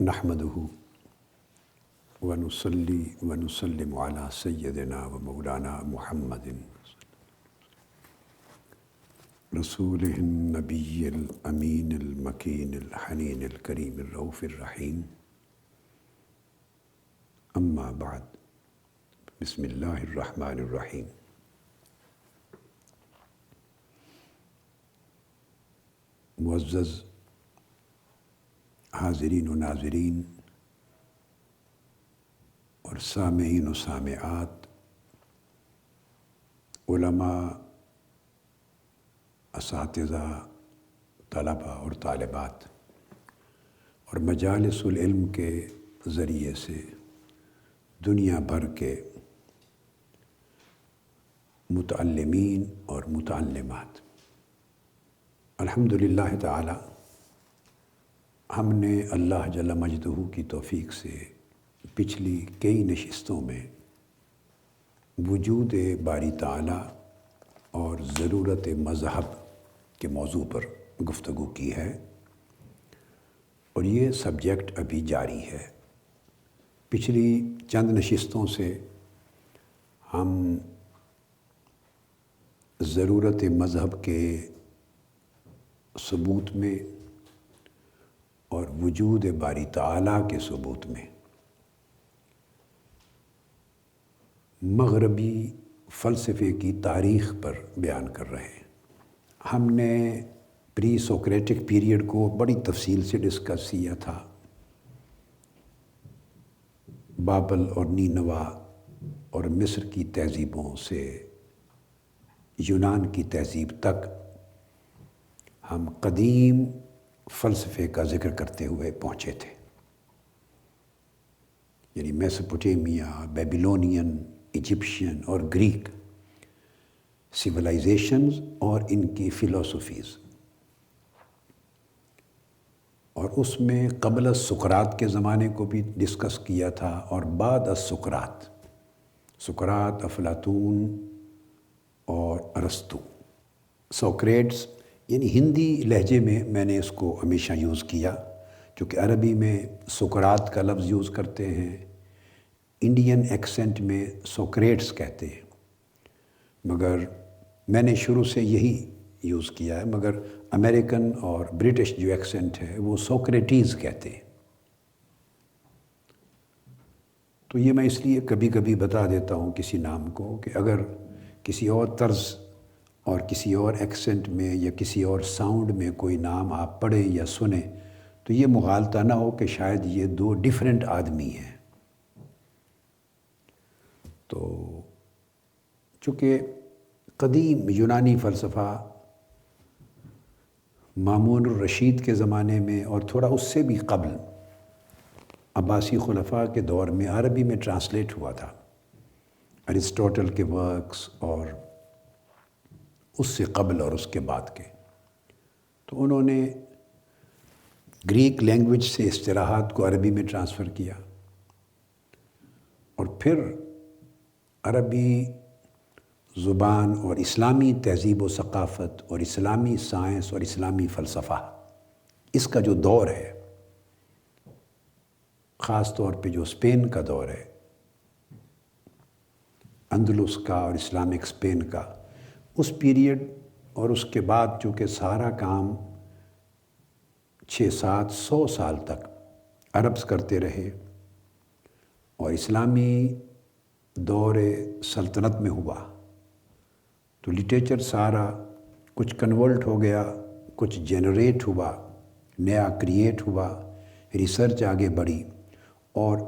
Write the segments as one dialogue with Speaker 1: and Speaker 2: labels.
Speaker 1: نحمدہ ونصلی ونسلم علی سیدنا و مولانا محمد رسولہ النبی الامین المکین الحنین الکریم الرؤوف الرحیم اما بعد بسم اللہ الرحمن الرحیم۔ معزز حاضرین و ناظرین اور سامعین و سامعات، علماء، اساتذہ، طلباء اور طالبات اور مجالس العلم کے ذریعے سے دنیا بھر کے متعلمین اور متعلمات، الحمدللہ تعالی ہم نے اللہ جل مجدہ کی توفیق سے پچھلی کئی نشستوں میں وجود باری تعالی اور ضرورت مذہب کے موضوع پر گفتگو کی ہے، اور یہ سبجیکٹ ابھی جاری ہے۔ پچھلی چند نشستوں سے ہم ضرورت مذہب کے ثبوت میں اور وجود باری تعالیٰ کے ثبوت میں مغربی فلسفے کی تاریخ پر بیان کر رہے ہیں۔ ہم نے پری سوکریٹک پیریڈ کو بڑی تفصیل سے ڈسکس کیا تھا، بابل اور نینوا اور مصر کی تہذیبوں سے یونان کی تہذیب تک ہم قدیم فلسفے کا ذکر کرتے ہوئے پہنچے تھے، یعنی میسوپوٹیمیا، بیبیلونین، ایجپشین اور گریک سویلائزیشنز اور ان کی فلسفیز، اور اس میں قبل سقراط کے زمانے کو بھی ڈسکس کیا تھا اور بعد سقراط، افلاطون اور ارسطو۔ سوکریٹس یعنی ہندی لہجے میں میں نے اس کو ہمیشہ یوز کیا، چونکہ عربی میں سقراط کا لفظ یوز کرتے ہیں، انڈین ایکسنٹ میں سوکریٹس کہتے ہیں، مگر میں نے شروع سے یہی یوز کیا ہے، مگر امریکن اور برٹش جو ایکسنٹ ہے وہ سوکریٹیز کہتے ہیں۔ تو یہ میں اس لیے کبھی کبھی بتا دیتا ہوں کسی نام کو کہ اگر کسی اور طرز اور کسی اور ایکسنٹ میں یا کسی اور ساؤنڈ میں کوئی نام آپ پڑھیں یا سنیں تو یہ مغالطہ نہ ہو کہ شاید یہ دو ڈیفرنٹ آدمی ہیں۔ تو چونکہ قدیم یونانی فلسفہ مامون الرشید کے زمانے میں اور تھوڑا اس سے بھی قبل عباسی خلفاء کے دور میں عربی میں ٹرانسلیٹ ہوا تھا، ارسطوٹل کے ورکس اور اس سے قبل اور اس کے بعد کے، تو انہوں نے گریک لینگویج سے اصطلاحات کو عربی میں ٹرانسفر کیا، اور پھر عربی زبان اور اسلامی تہذیب و ثقافت اور اسلامی سائنس اور اسلامی فلسفہ، اس کا جو دور ہے، خاص طور پہ جو اسپین کا دور ہے، اندلس کا اور اسلامک اسپین کا، اس پیریڈ اور اس کے بعد چونکہ سارا کام 600-700 سال تک عربز کرتے رہے اور اسلامی دور سلطنت میں ہوا، تو لٹریچر سارا کچھ کنورٹ ہو گیا، کچھ جنریٹ ہوا، نیا کریٹ ہوا، ریسرچ آگے بڑھی، اور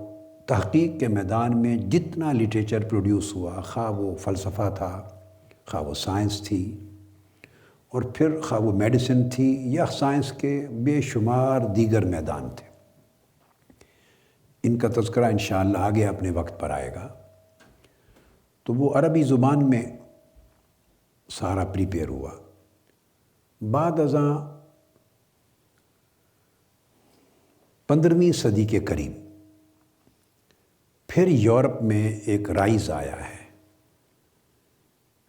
Speaker 1: تحقیق کے میدان میں جتنا لٹریچر پروڈیوس ہوا، خواہ وہ فلسفہ تھا، خواہ وہ سائنس تھی، اور پھر خواہ وہ میڈیسن تھی یا سائنس کے بے شمار دیگر میدان تھے، ان کا تذکرہ انشاءاللہ آگے اپنے وقت پر آئے گا۔ تو وہ عربی زبان میں سارا پریپیئر ہوا۔ بعد ازاں 15ویں صدی کے قریب پھر یورپ میں ایک رائز آیا ہے،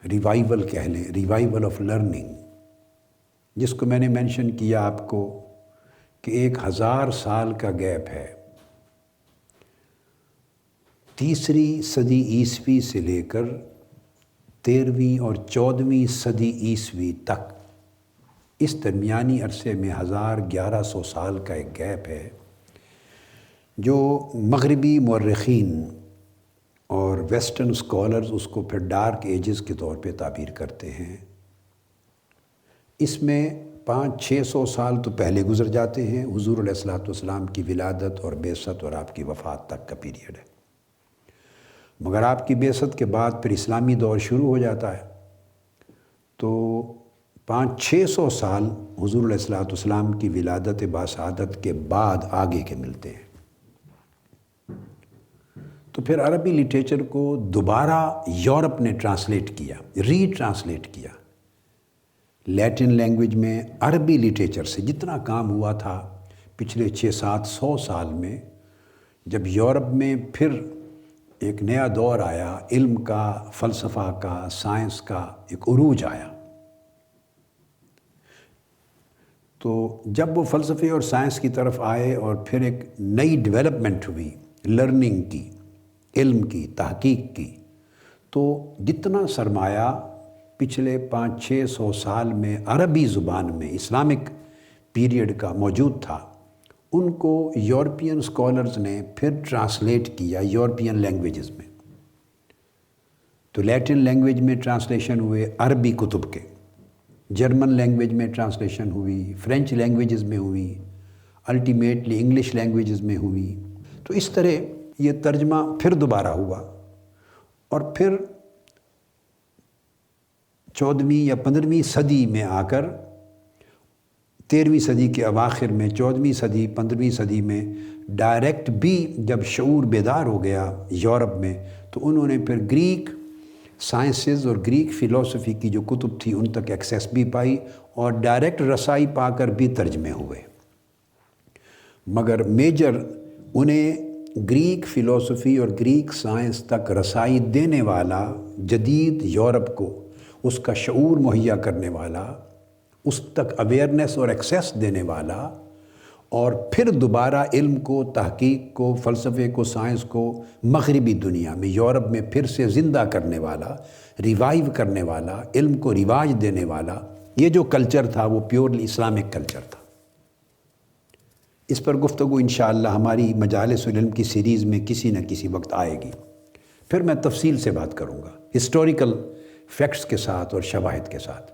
Speaker 1: ریوائیول کہہ لیں، ریوائیول آف لرننگ، جس کو میں نے مینشن کیا آپ کو کہ 1000 سال کا گیپ ہے 3ری صدی عیسوی سے لے کر 13ویں اور 14ویں صدی عیسوی تک، اس درمیانی عرصے میں 1100 سال کا ایک گیپ ہے جو مغربی مورخین اور ویسٹرن اسکالرز اس کو پھر ڈارک ایجز کے طور پہ تعبیر کرتے ہیں۔ اس میں 500-600 سال تو پہلے گزر جاتے ہیں، حضور علیہ الصلوۃ والسلام کی ولادت اور بعثت اور آپ کی وفات تک کا پیریڈ ہے، مگر آپ کی بعثت کے بعد پھر اسلامی دور شروع ہو جاتا ہے، تو 500-600 سال حضور علیہ الصلوۃ والسلام کی ولادت باسعادت کے بعد آگے کے ملتے ہیں۔ تو پھر عربی لٹریچر کو دوبارہ یورپ نے ٹرانسلیٹ کیا، ری ٹرانسلیٹ کیا۔ لیٹن لینگویج میں عربی لٹریچر سے جتنا کام ہوا تھا پچھلے 600-700 سال میں، جب یورپ میں پھر ایک نیا دور آیا، علم کا، فلسفہ کا، سائنس کا ایک عروج آیا، تو جب وہ فلسفے اور سائنس کی طرف آئے اور پھر ایک نئی ڈیولپمنٹ ہوئی لرننگ کی، علم کی، تحقیق کی، تو جتنا سرمایہ پچھلے 500-600 سال میں عربی زبان میں اسلامک پیریڈ کا موجود تھا، ان کو یورپین اسکالرز نے پھر ٹرانسلیٹ کیا یورپین لینگویجز میں۔ تو لیٹن لینگویج میں ٹرانسلیشن ہوئے عربی کتب کے، جرمن لینگویج میں ٹرانسلیشن ہوئی، فرینچ لینگویجز میں ہوئی، الٹیمیٹلی انگلش لینگویجز میں ہوئی۔ تو اس طرح یہ ترجمہ پھر دوبارہ ہوا، اور پھر 14ویں یا 15ویں صدی میں آ کر 13ویں صدی کے اواخر میں 14ویں صدی 15ویں صدی میں ڈائریکٹ بھی جب شعور بیدار ہو گیا یورپ میں، تو انہوں نے پھر گریک سائنسز اور گریک فلسفی کی جو کتب تھی ان تک ایکسیس بھی پائی، اور ڈائریکٹ رسائی پا کر بھی ترجمے ہوئے۔ مگر میجر انہیں گریک فلسفی اور گریک سائنس تک رسائی دینے والا، جدید یورپ کو اس کا شعور مہیا کرنے والا، اس تک اویئرنیس اور ایکسیس دینے والا، اور پھر دوبارہ علم کو، تحقیق کو، فلسفے کو، سائنس کو مغربی دنیا میں، یورپ میں پھر سے زندہ کرنے والا، ریوائیو کرنے والا، علم کو رواج دینے والا، یہ جو کلچر تھا وہ پیورلی اسلامک کلچر تھا۔ اس پر گفتگو انشاءاللہ ہماری مجالس العلم کی سیریز میں کسی نہ کسی وقت آئے گی، پھر میں تفصیل سے بات کروں گا ہسٹوریکل فیکٹس کے ساتھ اور شواہد کے ساتھ۔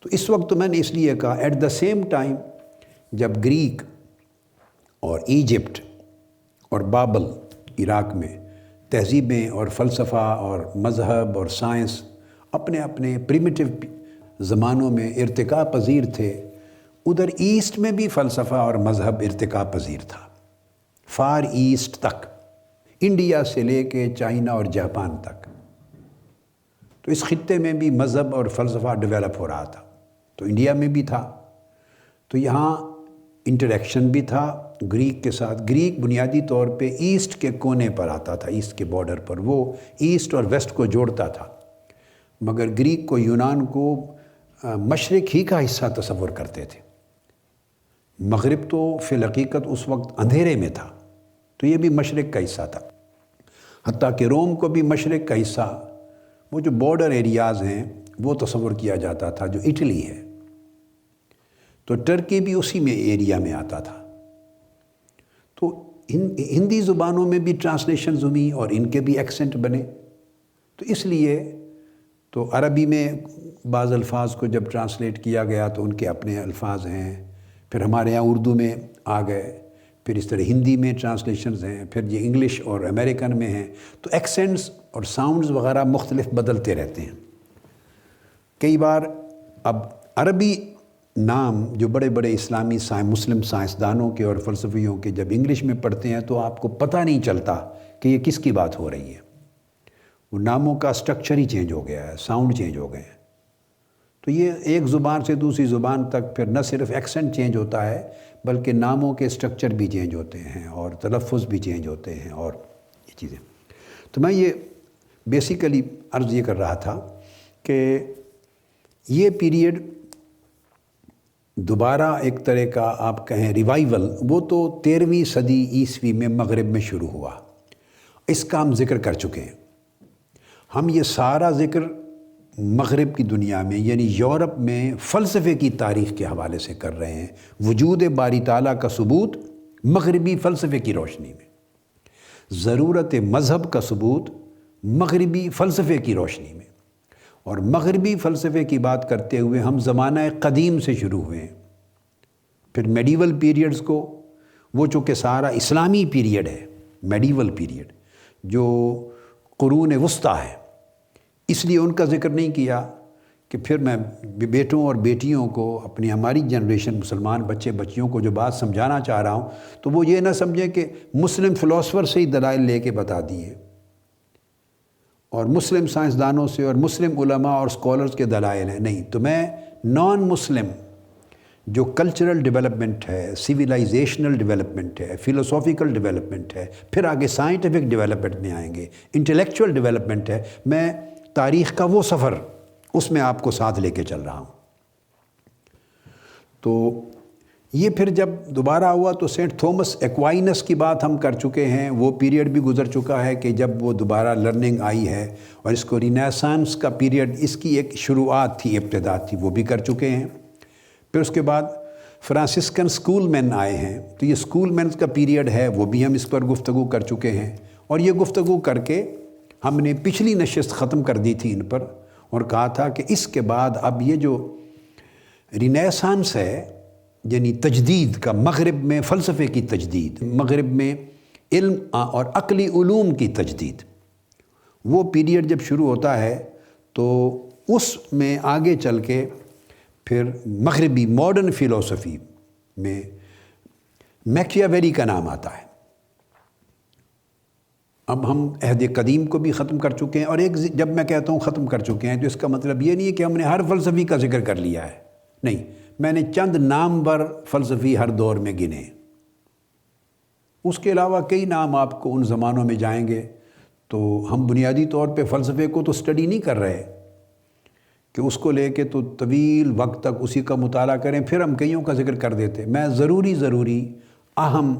Speaker 1: تو اس وقت تو میں نے اس لیے کہا ایٹ دا سیم ٹائم جب گریک اور ایجپٹ اور بابل عراق میں تہذیبیں اور فلسفہ اور مذہب اور سائنس اپنے اپنے پریمیٹیو زمانوں میں ارتقاء پذیر تھے، ادھر ایسٹ میں بھی فلسفہ اور مذہب ارتقاء پذیر تھا، فار ایسٹ تک، انڈیا سے لے کے چائنا اور جاپان تک۔ تو اس خطے میں بھی مذہب اور فلسفہ ڈیولپ ہو رہا تھا، تو انڈیا میں بھی تھا، تو یہاں انٹریکشن بھی تھا گریک کے ساتھ۔ گریک بنیادی طور پہ ایسٹ کے کونے پر آتا تھا، ایسٹ کے بارڈر پر، وہ ایسٹ اور ویسٹ کو جوڑتا تھا، مگر گریک کو، یونان کو مشرق ہی کا حصہ تصور کرتے تھے۔ مغرب تو فی الحقیقت اس وقت اندھیرے میں تھا، تو یہ بھی مشرق کا حصہ تھا، حتیٰ کہ روم کو بھی مشرق کا حصہ، وہ جو بارڈر ایریاز ہیں وہ تصور کیا جاتا تھا، جو اٹلی ہے، تو ٹرکی بھی اسی میں ایریا میں آتا تھا۔ تو ہندی زبانوں میں بھی ٹرانسلیشنز ہوئی اور ان کے بھی ایکسنٹ بنے، تو اس لیے تو عربی میں بعض الفاظ کو جب ٹرانسلیٹ کیا گیا تو ان کے اپنے الفاظ ہیں، پھر ہمارے یہاں اردو میں آ گئے، پھر اس طرح ہندی میں ٹرانسلیشنز ہیں، پھر یہ انگلش اور امریکن میں ہیں، تو ایکسنٹس اور ساؤنڈز وغیرہ مختلف بدلتے رہتے ہیں۔ کئی بار اب عربی نام جو بڑے بڑے اسلامی مسلم سائنسدانوں کے اور فلسفیوں کے جب انگلش میں پڑھتے ہیں تو آپ کو پتہ نہیں چلتا کہ یہ کس کی بات ہو رہی ہے، وہ ناموں کا سٹرکچر ہی چینج ہو گیا ہے، ساؤنڈ چینج ہو گئے ہیں۔ تو یہ ایک زبان سے دوسری زبان تک پھر نہ صرف ایکسنٹ چینج ہوتا ہے بلکہ ناموں کے سٹرکچر بھی چینج ہوتے ہیں اور تلفظ بھی چینج ہوتے ہیں اور یہ چیزیں۔ تو میں یہ بیسیکلی عرض یہ کر رہا تھا کہ یہ پیریڈ دوبارہ ایک طرح کا آپ کہیں ریوائیول، وہ تو 13ویں صدی عیسوی میں مغرب میں شروع ہوا۔ اس کا ہم ذکر کر چکے ہیں۔ ہم یہ سارا ذکر مغرب کی دنیا میں یعنی یورپ میں فلسفے کی تاریخ کے حوالے سے کر رہے ہیں، وجود باری تعالیٰ کا ثبوت مغربی فلسفے کی روشنی میں، ضرورت مذہب کا ثبوت مغربی فلسفے کی روشنی میں، اور مغربی فلسفے کی بات کرتے ہوئے ہم زمانہ قدیم سے شروع ہوئے ہیں، پھر میڈیول پیریڈز کو، وہ چونکہ سارا اسلامی پیریڈ ہے، میڈیول پیریڈ جو قرون وسطیٰ ہے، اس لیے ان کا ذکر نہیں کیا کہ پھر میں بیٹوں اور بیٹیوں کو، اپنی ہماری جنریشن مسلمان بچے بچیوں کو جو بات سمجھانا چاہ رہا ہوں تو وہ یہ نہ سمجھیں کہ مسلم فلاسفر سے ہی دلائل لے کے بتا دیے اور مسلم سائنسدانوں سے اور مسلم علماء اور اسکالرز کے دلائل ہیں، نہیں، تو میں نان مسلم جو کلچرل ڈیولپمنٹ ہے، سویلائزیشنل ڈیولپمنٹ ہے، فلسافیکل ڈیولپمنٹ ہے، پھر آگے سائنٹیفک ڈیولپمنٹ میں آئیں گے، انٹلیکچول ڈیولپمنٹ ہے، میں تاریخ کا وہ سفر اس میں آپ کو ساتھ لے کے چل رہا ہوں۔ تو یہ پھر جب دوبارہ ہوا تو سینٹ تھومس ایکوائنس کی بات ہم کر چکے ہیں، وہ پیریڈ بھی گزر چکا ہے کہ جب وہ دوبارہ لرننگ آئی ہے، اور اس کو رینیسانس کا پیریڈ، اس کی ایک شروعات تھی، ابتدا تھی، وہ بھی کر چکے ہیں۔ پھر اس کے بعد فرانسسکن اسکول مین آئے ہیں، تو یہ اسکول مینز کا پیریڈ ہے، وہ بھی ہم اس پر گفتگو کر چکے ہیں، اور یہ گفتگو کر کے ہم نے پچھلی نشست ختم کر دی تھی ان پر، اور کہا تھا کہ اس کے بعد اب یہ جو رینیسانس ہے یعنی تجدید کا، مغرب میں فلسفے کی تجدید، مغرب میں علم اور عقلی علوم کی تجدید، وہ پیریڈ جب شروع ہوتا ہے تو اس میں آگے چل کے پھر مغربی ماڈرن فلسفی میں میکیاویلی کا نام آتا ہے۔ اب ہم عہد قدیم کو بھی ختم کر چکے ہیں، اور ایک جب میں کہتا ہوں ختم کر چکے ہیں تو اس کا مطلب یہ نہیں ہے کہ ہم نے ہر فلسفی کا ذکر کر لیا ہے، نہیں، میں نے چند نامور فلسفی ہر دور میں گنے، اس کے علاوہ کئی نام آپ کو ان زمانوں میں جائیں گے تو ہم بنیادی طور پہ فلسفے کو تو اسٹڈی نہیں کر رہے کہ اس کو لے کے تو طویل وقت تک اسی کا مطالعہ کریں پھر ہم کئیوں کا ذکر کر دیتے۔ میں ضروری اہم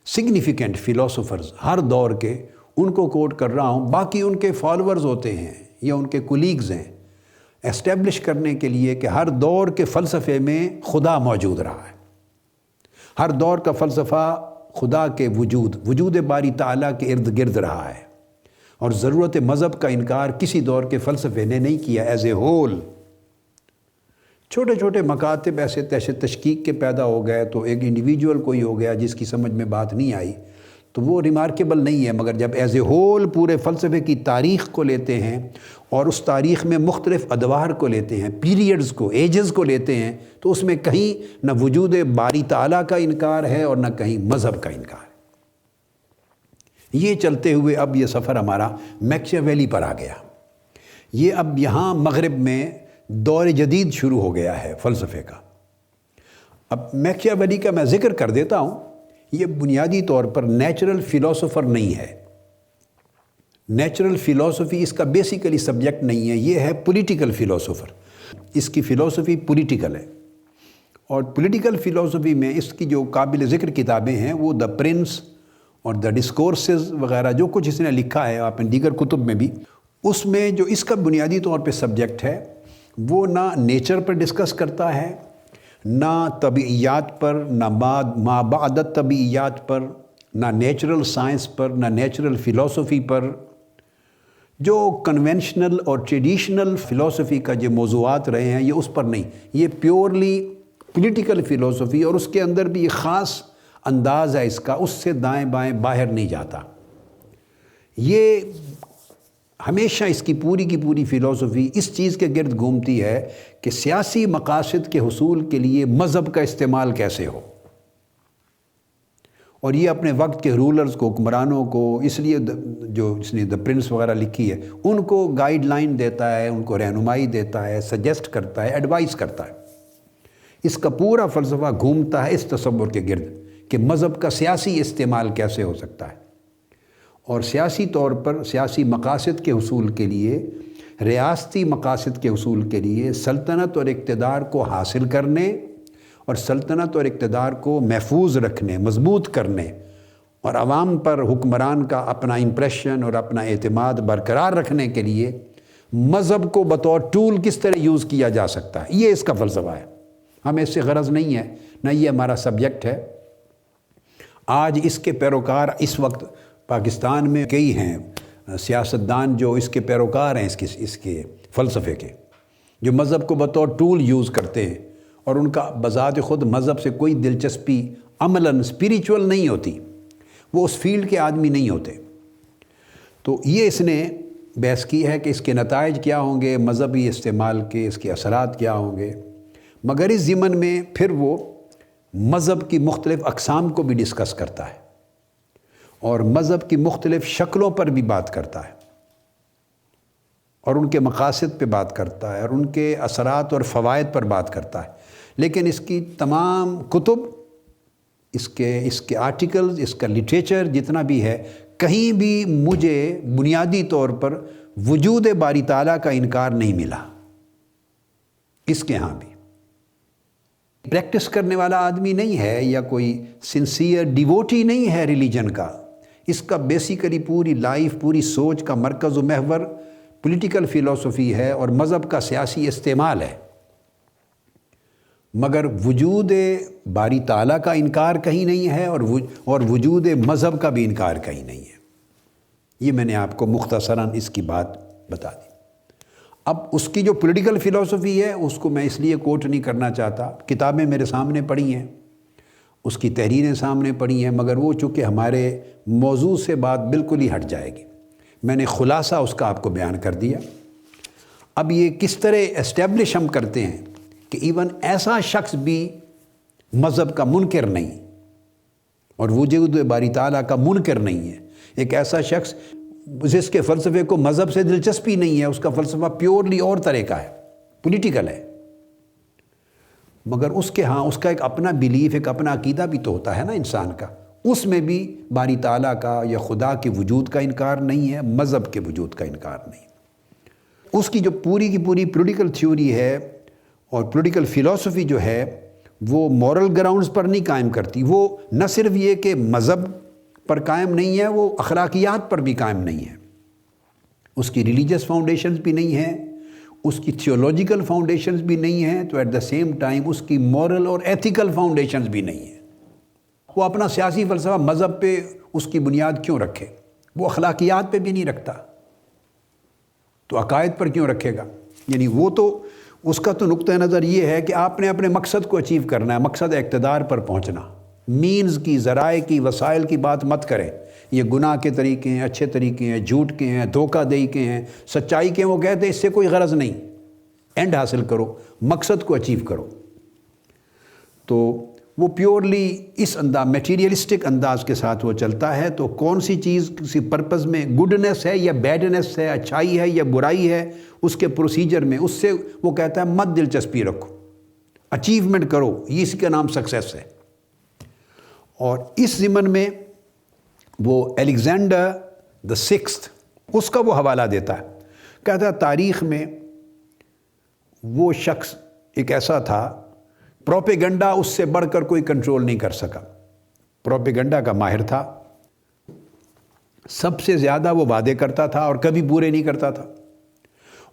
Speaker 1: سگنیفیکنٹ فلاسفرز ہر دور کے ان کو کوٹ کر رہا ہوں، باقی ان کے فالورز ہوتے ہیں یا ان کے کولیگز ہیں، اسٹیبلش کرنے کے لیے کہ ہر دور کے فلسفے میں خدا موجود رہا ہے، ہر دور کا فلسفہ خدا کے وجود باری تعالیٰ کے ارد گرد رہا ہے، اور ضرورت مذہب کا انکار کسی دور کے فلسفے نے نہیں کیا ایز اے ہول۔ چھوٹے چھوٹے مکاتب ایسے تیسے تشکیک کے پیدا ہو گئے تو ایک انڈیویجول کوئی ہو گیا جس کی سمجھ میں بات نہیں آئی تو وہ ریمارکیبل نہیں ہے، مگر جب ایز اے ہول پورے فلسفے کی تاریخ کو لیتے ہیں اور اس تاریخ میں مختلف ادوار کو لیتے ہیں، پیریڈز کو، ایجز کو لیتے ہیں، تو اس میں کہیں نہ وجود باری تعالیٰ کا انکار ہے اور نہ کہیں مذہب کا انکار ہے۔ یہ چلتے ہوئے اب یہ سفر ہمارا میکیاویلی پر آ گیا، یہ اب یہاں مغرب میں دور جدید شروع ہو گیا ہے فلسفے کا۔ اب میکیاویلی کا میں ذکر کر دیتا ہوں، یہ بنیادی طور پر نیچرل فلاسفر نہیں ہے، نیچرل فلاسفی اس کا بیسیکلی سبجیکٹ نہیں ہے، یہ ہے پولیٹیکل فلاسفر، اس کی فلاسفی پولیٹیکل ہے، اور پولیٹیکل فلاسفی میں اس کی جو قابل ذکر کتابیں ہیں وہ دا پرنس اور دا ڈسکورسز وغیرہ جو کچھ اس نے لکھا ہے آپ نے دیگر کتب میں بھی، اس میں جو اس کا بنیادی طور پہ سبجیکٹ ہے وہ نہ نیچر پر ڈسکس کرتا ہے، نہ طبعیات پر، نہ ما بعد طبعیات پر، نہ نیچرل سائنس پر، نہ نیچرل فلاسفی پر، جو کنونشنل اور ٹریڈیشنل فلاسفی کا جو موضوعات رہے ہیں یہ اس پر نہیں، یہ پیورلی پولیٹیکل فلاسفی، اور اس کے اندر بھی ایک خاص انداز ہے اس کا، اس سے دائیں بائیں باہر نہیں جاتا۔ یہ ہمیشہ اس کی پوری فلاسفی اس چیز کے گرد گھومتی ہے کہ سیاسی مقاصد کے حصول کے لیے مذہب کا استعمال کیسے ہو، اور یہ اپنے وقت کے رولرز کو، حکمرانوں کو، اس لیے جو اس نے دا پرنس وغیرہ لکھی ہے ان کو گائیڈ لائن دیتا ہے، ان کو رہنمائی دیتا ہے، سجیسٹ کرتا ہے، ایڈوائز کرتا ہے۔ اس کا پورا فلسفہ گھومتا ہے اس تصور کے گرد کہ مذہب کا سیاسی استعمال کیسے ہو سکتا ہے، اور سیاسی طور پر سیاسی مقاصد کے حصول کے لیے، ریاستی مقاصد کے حصول کے لیے سلطنت اور اقتدار کو حاصل کرنے اور سلطنت اور اقتدار کو محفوظ رکھنے، مضبوط کرنے اور عوام پر حکمران کا اپنا امپریشن اور اپنا اعتماد برقرار رکھنے کے لیے مذہب کو بطور ٹول کس طرح یوز کیا جا سکتا ہے، یہ اس کا فلسفہ ہے۔ ہمیں اس سے غرض نہیں ہے، نہ یہ ہمارا سبجیکٹ ہے۔ آج اس کے پیروکار اس وقت پاکستان میں کئی ہیں سیاستدان جو اس کے پیروکار ہیں اس کے فلسفے کے، جو مذہب کو بطور ٹول یوز کرتے ہیں، اور ان کا بذات خود مذہب سے کوئی دلچسپی عملاً اسپریچول نہیں ہوتی، وہ اس فیلڈ کے آدمی نہیں ہوتے۔ تو یہ اس نے بحث کی ہے کہ اس کے نتائج کیا ہوں گے، مذہبی استعمال کے اس کے اثرات کیا ہوں گے، مگر اس ضمن میں پھر وہ مذہب کی مختلف اقسام کو بھی ڈسکس کرتا ہے اور مذہب کی مختلف شکلوں پر بھی بات کرتا ہے اور ان کے مقاصد پہ بات کرتا ہے اور ان کے اثرات اور فوائد پر بات کرتا ہے۔ لیکن اس کی تمام کتب، اس کے آرٹیکلز، اس کا لٹریچر جتنا بھی ہے، کہیں بھی مجھے بنیادی طور پر وجود باری تعالیٰ کا انکار نہیں ملا، اس کے ہاں بھی۔ پریکٹس کرنے والا آدمی نہیں ہے یا کوئی سنسیئر ڈیووٹی نہیں ہے ریلیجن کا، اس کا بیسیکلی پوری لائف، پوری سوچ کا مرکز و محور پولیٹیکل فلسفی ہے اور مذہب کا سیاسی استعمال ہے، مگر وجود باری تعالیٰ کا انکار کہیں نہیں ہے اور وجود مذہب کا بھی انکار کہیں نہیں ہے۔ یہ میں نے آپ کو مختصراً اس کی بات بتا دی۔ اب اس کی جو پولیٹیکل فلسفی ہے اس کو میں اس لیے کوٹ نہیں کرنا چاہتا، کتابیں میرے سامنے پڑھی ہیں، اس کی تحریریں سامنے پڑھی ہیں، مگر وہ چونکہ ہمارے موضوع سے بات بالکل ہی ہٹ جائے گی، میں نے خلاصہ اس کا آپ کو بیان کر دیا۔ اب یہ کس طرح اسٹیبلش ہم کرتے ہیں کہ ایون ایسا شخص بھی مذہب کا منکر نہیں اور وجود باری تعالیٰ کا منکر نہیں ہے، ایک ایسا شخص جس کے فلسفے کو مذہب سے دلچسپی نہیں ہے، اس کا فلسفہ پیورلی اور طرح کا ہے، پولیٹیکل ہے، مگر اس کے ہاں اس کا ایک اپنا بیلیف، ایک اپنا عقیدہ بھی تو ہوتا ہے نا انسان کا، اس میں بھی باری تعالیٰ کا یا خدا کے وجود کا انکار نہیں ہے، مذہب کے وجود کا انکار نہیں۔ اس کی جو پوری کی پوری پولیٹیکل تھیوری ہے اور پولیٹیکل فلسفی جو ہے وہ مورل گراؤنڈز پر نہیں قائم کرتی، وہ نہ صرف یہ کہ مذہب پر قائم نہیں ہے، وہ اخلاقیات پر بھی قائم نہیں ہے، اس کی ریلیجس فاؤنڈیشنز بھی نہیں ہیں، اس کی تھیولوجیکل فاؤنڈیشنز بھی نہیں ہیں، تو ایٹ دا سیم ٹائم اس کی مورل اور ایتھیکل فاؤنڈیشنز بھی نہیں ہیں۔ وہ اپنا سیاسی فلسفہ مذہب پہ اس کی بنیاد کیوں رکھے؟ وہ اخلاقیات پہ بھی نہیں رکھتا، تو عقائد پر کیوں رکھے گا؟ یعنی وہ تو اس کا تو نقطہ نظر یہ ہے کہ آپ نے اپنے مقصد کو اچیو کرنا ہے، مقصد اقتدار پر پہنچنا، مینز کی، ذرائع کی، وسائل کی بات مت کریں، یہ گناہ کے طریقے ہیں، اچھے طریقے ہیں، جھوٹ کے ہیں، دھوکہ دہی کے ہیں، سچائی کے ہیں، وہ کہتے ہیں اس سے کوئی غرض نہیں، اینڈ حاصل کرو، مقصد کو اچیو کرو۔ تو وہ پیورلی اس میٹیریلسٹک انداز کے ساتھ وہ چلتا ہے، تو کون سی چیز کسی پرپز میں گڈنس ہے یا بیڈنس ہے، اچھائی ہے یا برائی ہے، اس کے پروسیجر میں اس سے وہ کہتا ہے مت دلچسپی رکھو، اچیومنٹ کرو، یہ اس کا نام سکسیس ہے۔ اور اس ضمن میں وہ الیگزینڈر دی سکستھ اس کا وہ حوالہ دیتا ہے، کہتا ہے تاریخ میں وہ شخص ایک ایسا تھا، پروپیگنڈا اس سے بڑھ کر کوئی کنٹرول نہیں کر سکا، پروپیگنڈا کا ماہر تھا، سب سے زیادہ وہ وعدے کرتا تھا اور کبھی پورے نہیں کرتا تھا،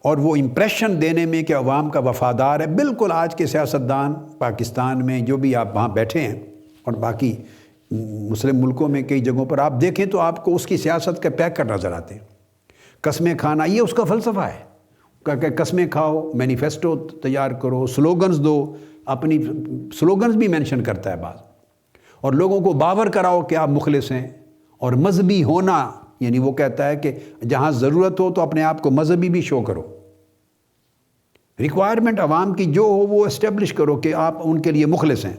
Speaker 1: اور وہ امپریشن دینے میں کہ عوام کا وفادار ہے، بالکل آج کے سیاستدان پاکستان میں جو بھی آپ وہاں بیٹھے ہیں اور باقی مسلم ملکوں میں کئی جگہوں پر آپ دیکھیں تو آپ کو اس کی سیاست کے پیک کر نظر آتے ہیں، قسمیں کھانا، یہ اس کا فلسفہ ہے کہ قسمیں کھاؤ، مینیفیسٹو تیار کرو، سلوگنز دو، اپنی سلوگنز بھی مینشن کرتا ہے بعض، اور لوگوں کو باور کراؤ کہ آپ مخلص ہیں، اور مذہبی ہونا، یعنی وہ کہتا ہے کہ جہاں ضرورت ہو تو اپنے آپ کو مذہبی بھی شو کرو، ریکوائرمنٹ عوام کی جو ہو وہ اسٹیبلش کرو کہ آپ ان کے لیے مخلص ہیں۔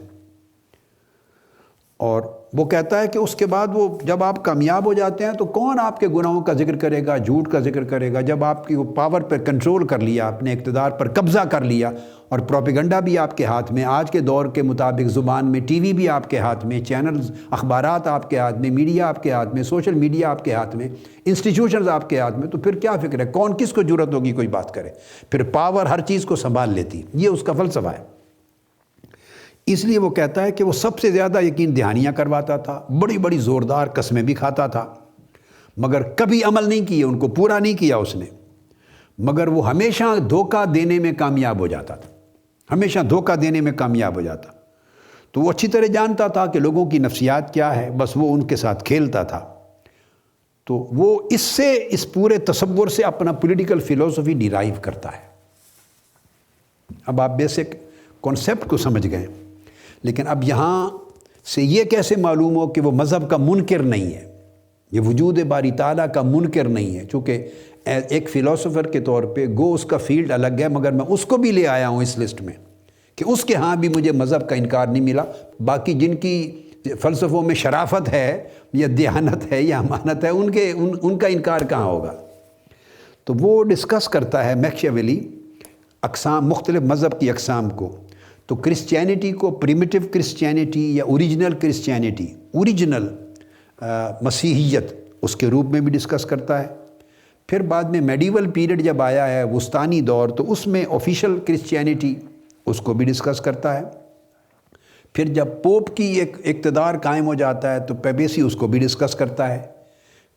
Speaker 1: اور وہ کہتا ہے کہ اس کے بعد وہ جب آپ کامیاب ہو جاتے ہیں تو کون آپ کے گناہوں کا ذکر کرے گا، جھوٹ کا ذکر کرے گا، جب آپ کی وہ پاور پر کنٹرول کر لیا، اپنے اقتدار پر قبضہ کر لیا، اور پروپیگنڈا بھی آپ کے ہاتھ میں، آج کے دور کے مطابق زبان میں ٹی وی بھی آپ کے ہاتھ میں، چینلز، اخبارات آپ کے ہاتھ میں، میڈیا آپ کے ہاتھ میں، سوشل میڈیا آپ کے ہاتھ میں، انسٹیٹیوشنز آپ کے ہاتھ میں، تو پھر کیا فکر ہے، کون کس کو جرأت ہوگی کوئی بات کرے؟ پھر پاور ہر چیز کو سنبھال لیتی، یہ اس کا فلسفہ ہے۔ اس لیے وہ کہتا ہے کہ وہ سب سے زیادہ یقین دہانیاں کرواتا تھا، بڑی بڑی زوردار قسمیں بھی کھاتا تھا، مگر کبھی عمل نہیں کیے، ان کو پورا نہیں کیا اس نے، مگر وہ ہمیشہ دھوکہ دینے میں کامیاب ہو جاتا تھا، ہمیشہ دھوکہ دینے میں کامیاب ہو جاتا۔ تو وہ اچھی طرح جانتا تھا کہ لوگوں کی نفسیات کیا ہے، بس وہ ان کے ساتھ کھیلتا تھا۔ تو وہ اس پورے تصور سے اپنا پولیٹیکل فلسفی ڈیرائیو کرتا ہے۔ اب آپ بیسک کانسیپٹ کو سمجھ گئے، لیکن اب یہاں سے یہ کیسے معلوم ہو کہ وہ مذہب کا منکر نہیں ہے، یہ وجود باری تعالیٰ کا منکر نہیں ہے، چونکہ ایک فلسفر کے طور پہ اس کا فیلڈ الگ ہے، مگر میں اس کو بھی لے آیا ہوں اس لسٹ میں کہ اس کے ہاں بھی مجھے مذہب کا انکار نہیں ملا۔ باقی جن کی فلسفوں میں شرافت ہے یا دیانت ہے یا امانت ہے، ان کا انکار کہاں ہوگا؟ تو وہ ڈسکس کرتا ہے میکیاویلی اقسام، مختلف مذہب کی اقسام کو۔ تو کرسچینٹی کو پریمیٹیو کرسچینٹی یا اوریجنل کرسچینٹی، اوریجنل مسیحیت، اس کے روپ میں بھی ڈسکس کرتا ہے۔ پھر بعد میں میڈیول پیریڈ جب آیا ہے، وسطانی دور، تو اس میں آفیشل کرسچینٹی، اس کو بھی ڈسکس کرتا ہے۔ پھر جب پوپ کی ایک اقتدار قائم ہو جاتا ہے تو پیپیسی اس کو بھی ڈسکس کرتا ہے۔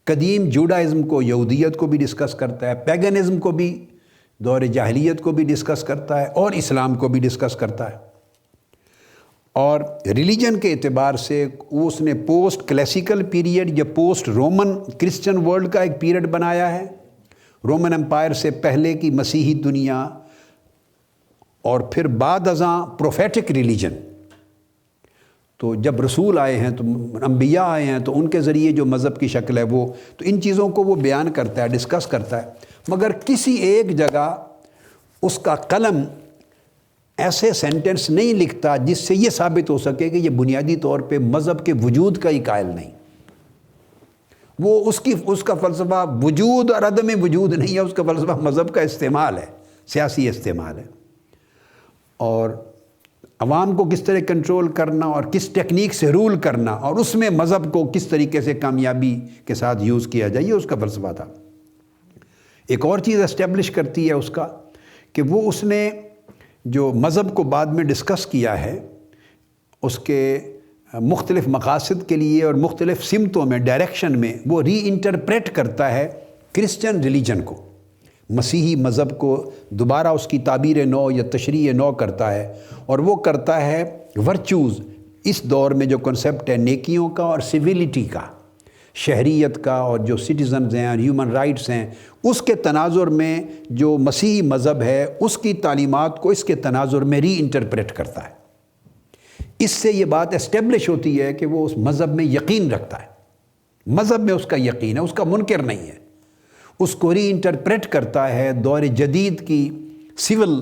Speaker 1: قدیم جوڈائزم کو، یہودیت کو بھی ڈسکس کرتا ہے، پیگنزم کو بھی، دور جاہلیت کو بھی ڈسکس کرتا ہے، اور اسلام کو بھی ڈسکس کرتا ہے۔ اور ریلیجن کے اعتبار سے اس نے پوسٹ کلاسیکل پیریڈ یا پوسٹ رومن کرسچن ورلڈ کا ایک پیریڈ بنایا ہے، رومن امپائر سے پہلے کی مسیحی دنیا، اور پھر بعد ازاں پروفیٹک ریلیجن۔ تو جب رسول آئے ہیں، تو انبیاء آئے ہیں، تو ان کے ذریعے جو مذہب کی شکل ہے وہ، تو ان چیزوں کو وہ بیان کرتا ہے، ڈسکس کرتا ہے، مگر کسی ایک جگہ اس کا قلم ایسے سینٹنس نہیں لکھتا جس سے یہ ثابت ہو سکے کہ یہ بنیادی طور پہ مذہب کے وجود کا ہی قائل نہیں۔ وہ اس کا فلسفہ وجود اور عدم وجود نہیں ہے، اس کا فلسفہ مذہب کا استعمال ہے، سیاسی استعمال ہے، اور عوام کو کس طرح کنٹرول کرنا اور کس ٹیکنیک سے رول کرنا، اور اس میں مذہب کو کس طریقے سے کامیابی کے ساتھ یوز کیا جائے، یہ اس کا فلسفہ تھا۔ ایک اور چیز اسٹیبلش کرتی ہے اس کا کہ وہ اس نے جو مذہب کو بعد میں ڈسکس کیا ہے، اس کے مختلف مقاصد کے لیے اور مختلف سمتوں میں، ڈائریکشن میں، وہ ری انٹرپریٹ کرتا ہے کرسچن ریلیجن کو، مسیحی مذہب کو دوبارہ اس کی تعبیر نو یا تشریح نو کرتا ہے، اور وہ کرتا ہے ورچوز، اس دور میں جو کنسیپٹ ہے نیکیوں کا اور سویلٹی کا، شہریت کا، اور جو سٹیزنز ہیں اور ہیومن رائٹس ہیں، اس کے تناظر میں جو مسیحی مذہب ہے اس کی تعلیمات کو اس کے تناظر میں ری انٹرپریٹ کرتا ہے۔ اس سے یہ بات اسٹیبلش ہوتی ہے کہ وہ اس مذہب میں یقین رکھتا ہے، مذہب میں اس کا یقین ہے، اس کا منکر نہیں ہے، اس کو ری انٹرپریٹ کرتا ہے دور جدید کی سول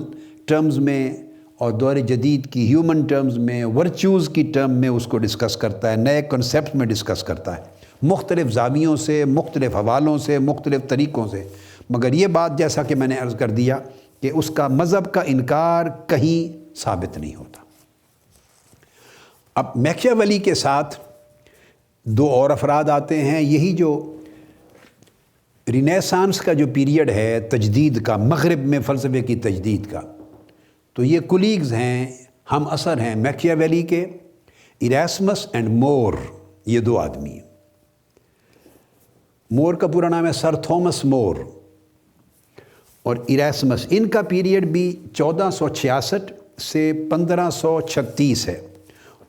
Speaker 1: ٹرمز میں اور دور جدید کی ہیومن ٹرمز میں، ورچوز کی ٹرم میں اس کو ڈسکس کرتا ہے، نئے کنسیپٹ میں ڈسکس کرتا ہے، مختلف زاویوں سے، مختلف حوالوں سے، مختلف طریقوں سے۔ مگر یہ بات جیسا کہ میں نے عرض کر دیا کہ اس کا مذہب کا انکار کہیں ثابت نہیں ہوتا۔ اب میکیاویلی کے ساتھ دو اور افراد آتے ہیں، یہی جو رینیسانس کا جو پیریڈ ہے تجدید کا، مغرب میں فلسفے کی تجدید کا، تو یہ کولیگز ہیں، ہم اثر ہیں میکیاویلی کے، ایراسمس اینڈ مور، یہ دو آدمی ہیں۔ مور کا پورا نام ہے سر تھامس مور، اور ایراسمس، ان کا پیریڈ بھی 1466 سے 1536 ہے،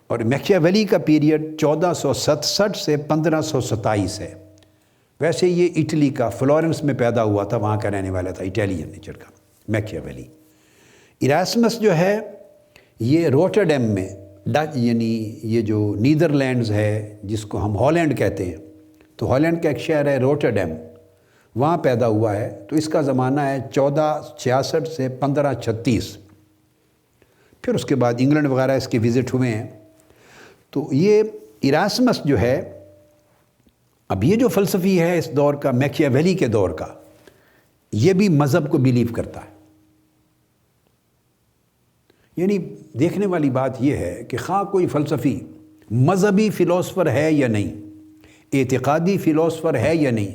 Speaker 1: اور میکیاویلی کا پیریڈ 1467 سے 1527 ہے۔ ویسے یہ اٹلی کا فلورنس میں پیدا ہوا تھا، وہاں کا رہنے والا تھا، اٹیلین نیچر کا میکیاویلی۔ ایراسمس جو ہے یہ روٹرڈیم میں، یعنی یہ جو نیدرلینڈز ہے جس کو ہم ہالینڈ کہتے ہیں، تو ہالینڈ کا ایک شہر ہے روٹرڈیم، وہاں پیدا ہوا ہے، تو اس کا زمانہ ہے 1466 سے 1536۔ پھر اس کے بعد انگلینڈ وغیرہ اس کے وزٹ ہوئے ہیں۔ تو یہ ایراسمس جو ہے، اب یہ جو فلسفی ہے اس دور کا، میکیاویلی کے دور کا، یہ بھی مذہب کو بیلیو کرتا ہے۔ یعنی دیکھنے والی بات یہ ہے کہ خواہ کوئی فلسفی مذہبی فلسفر ہے یا نہیں، اعتقادی فلسفر ہے یا نہیں،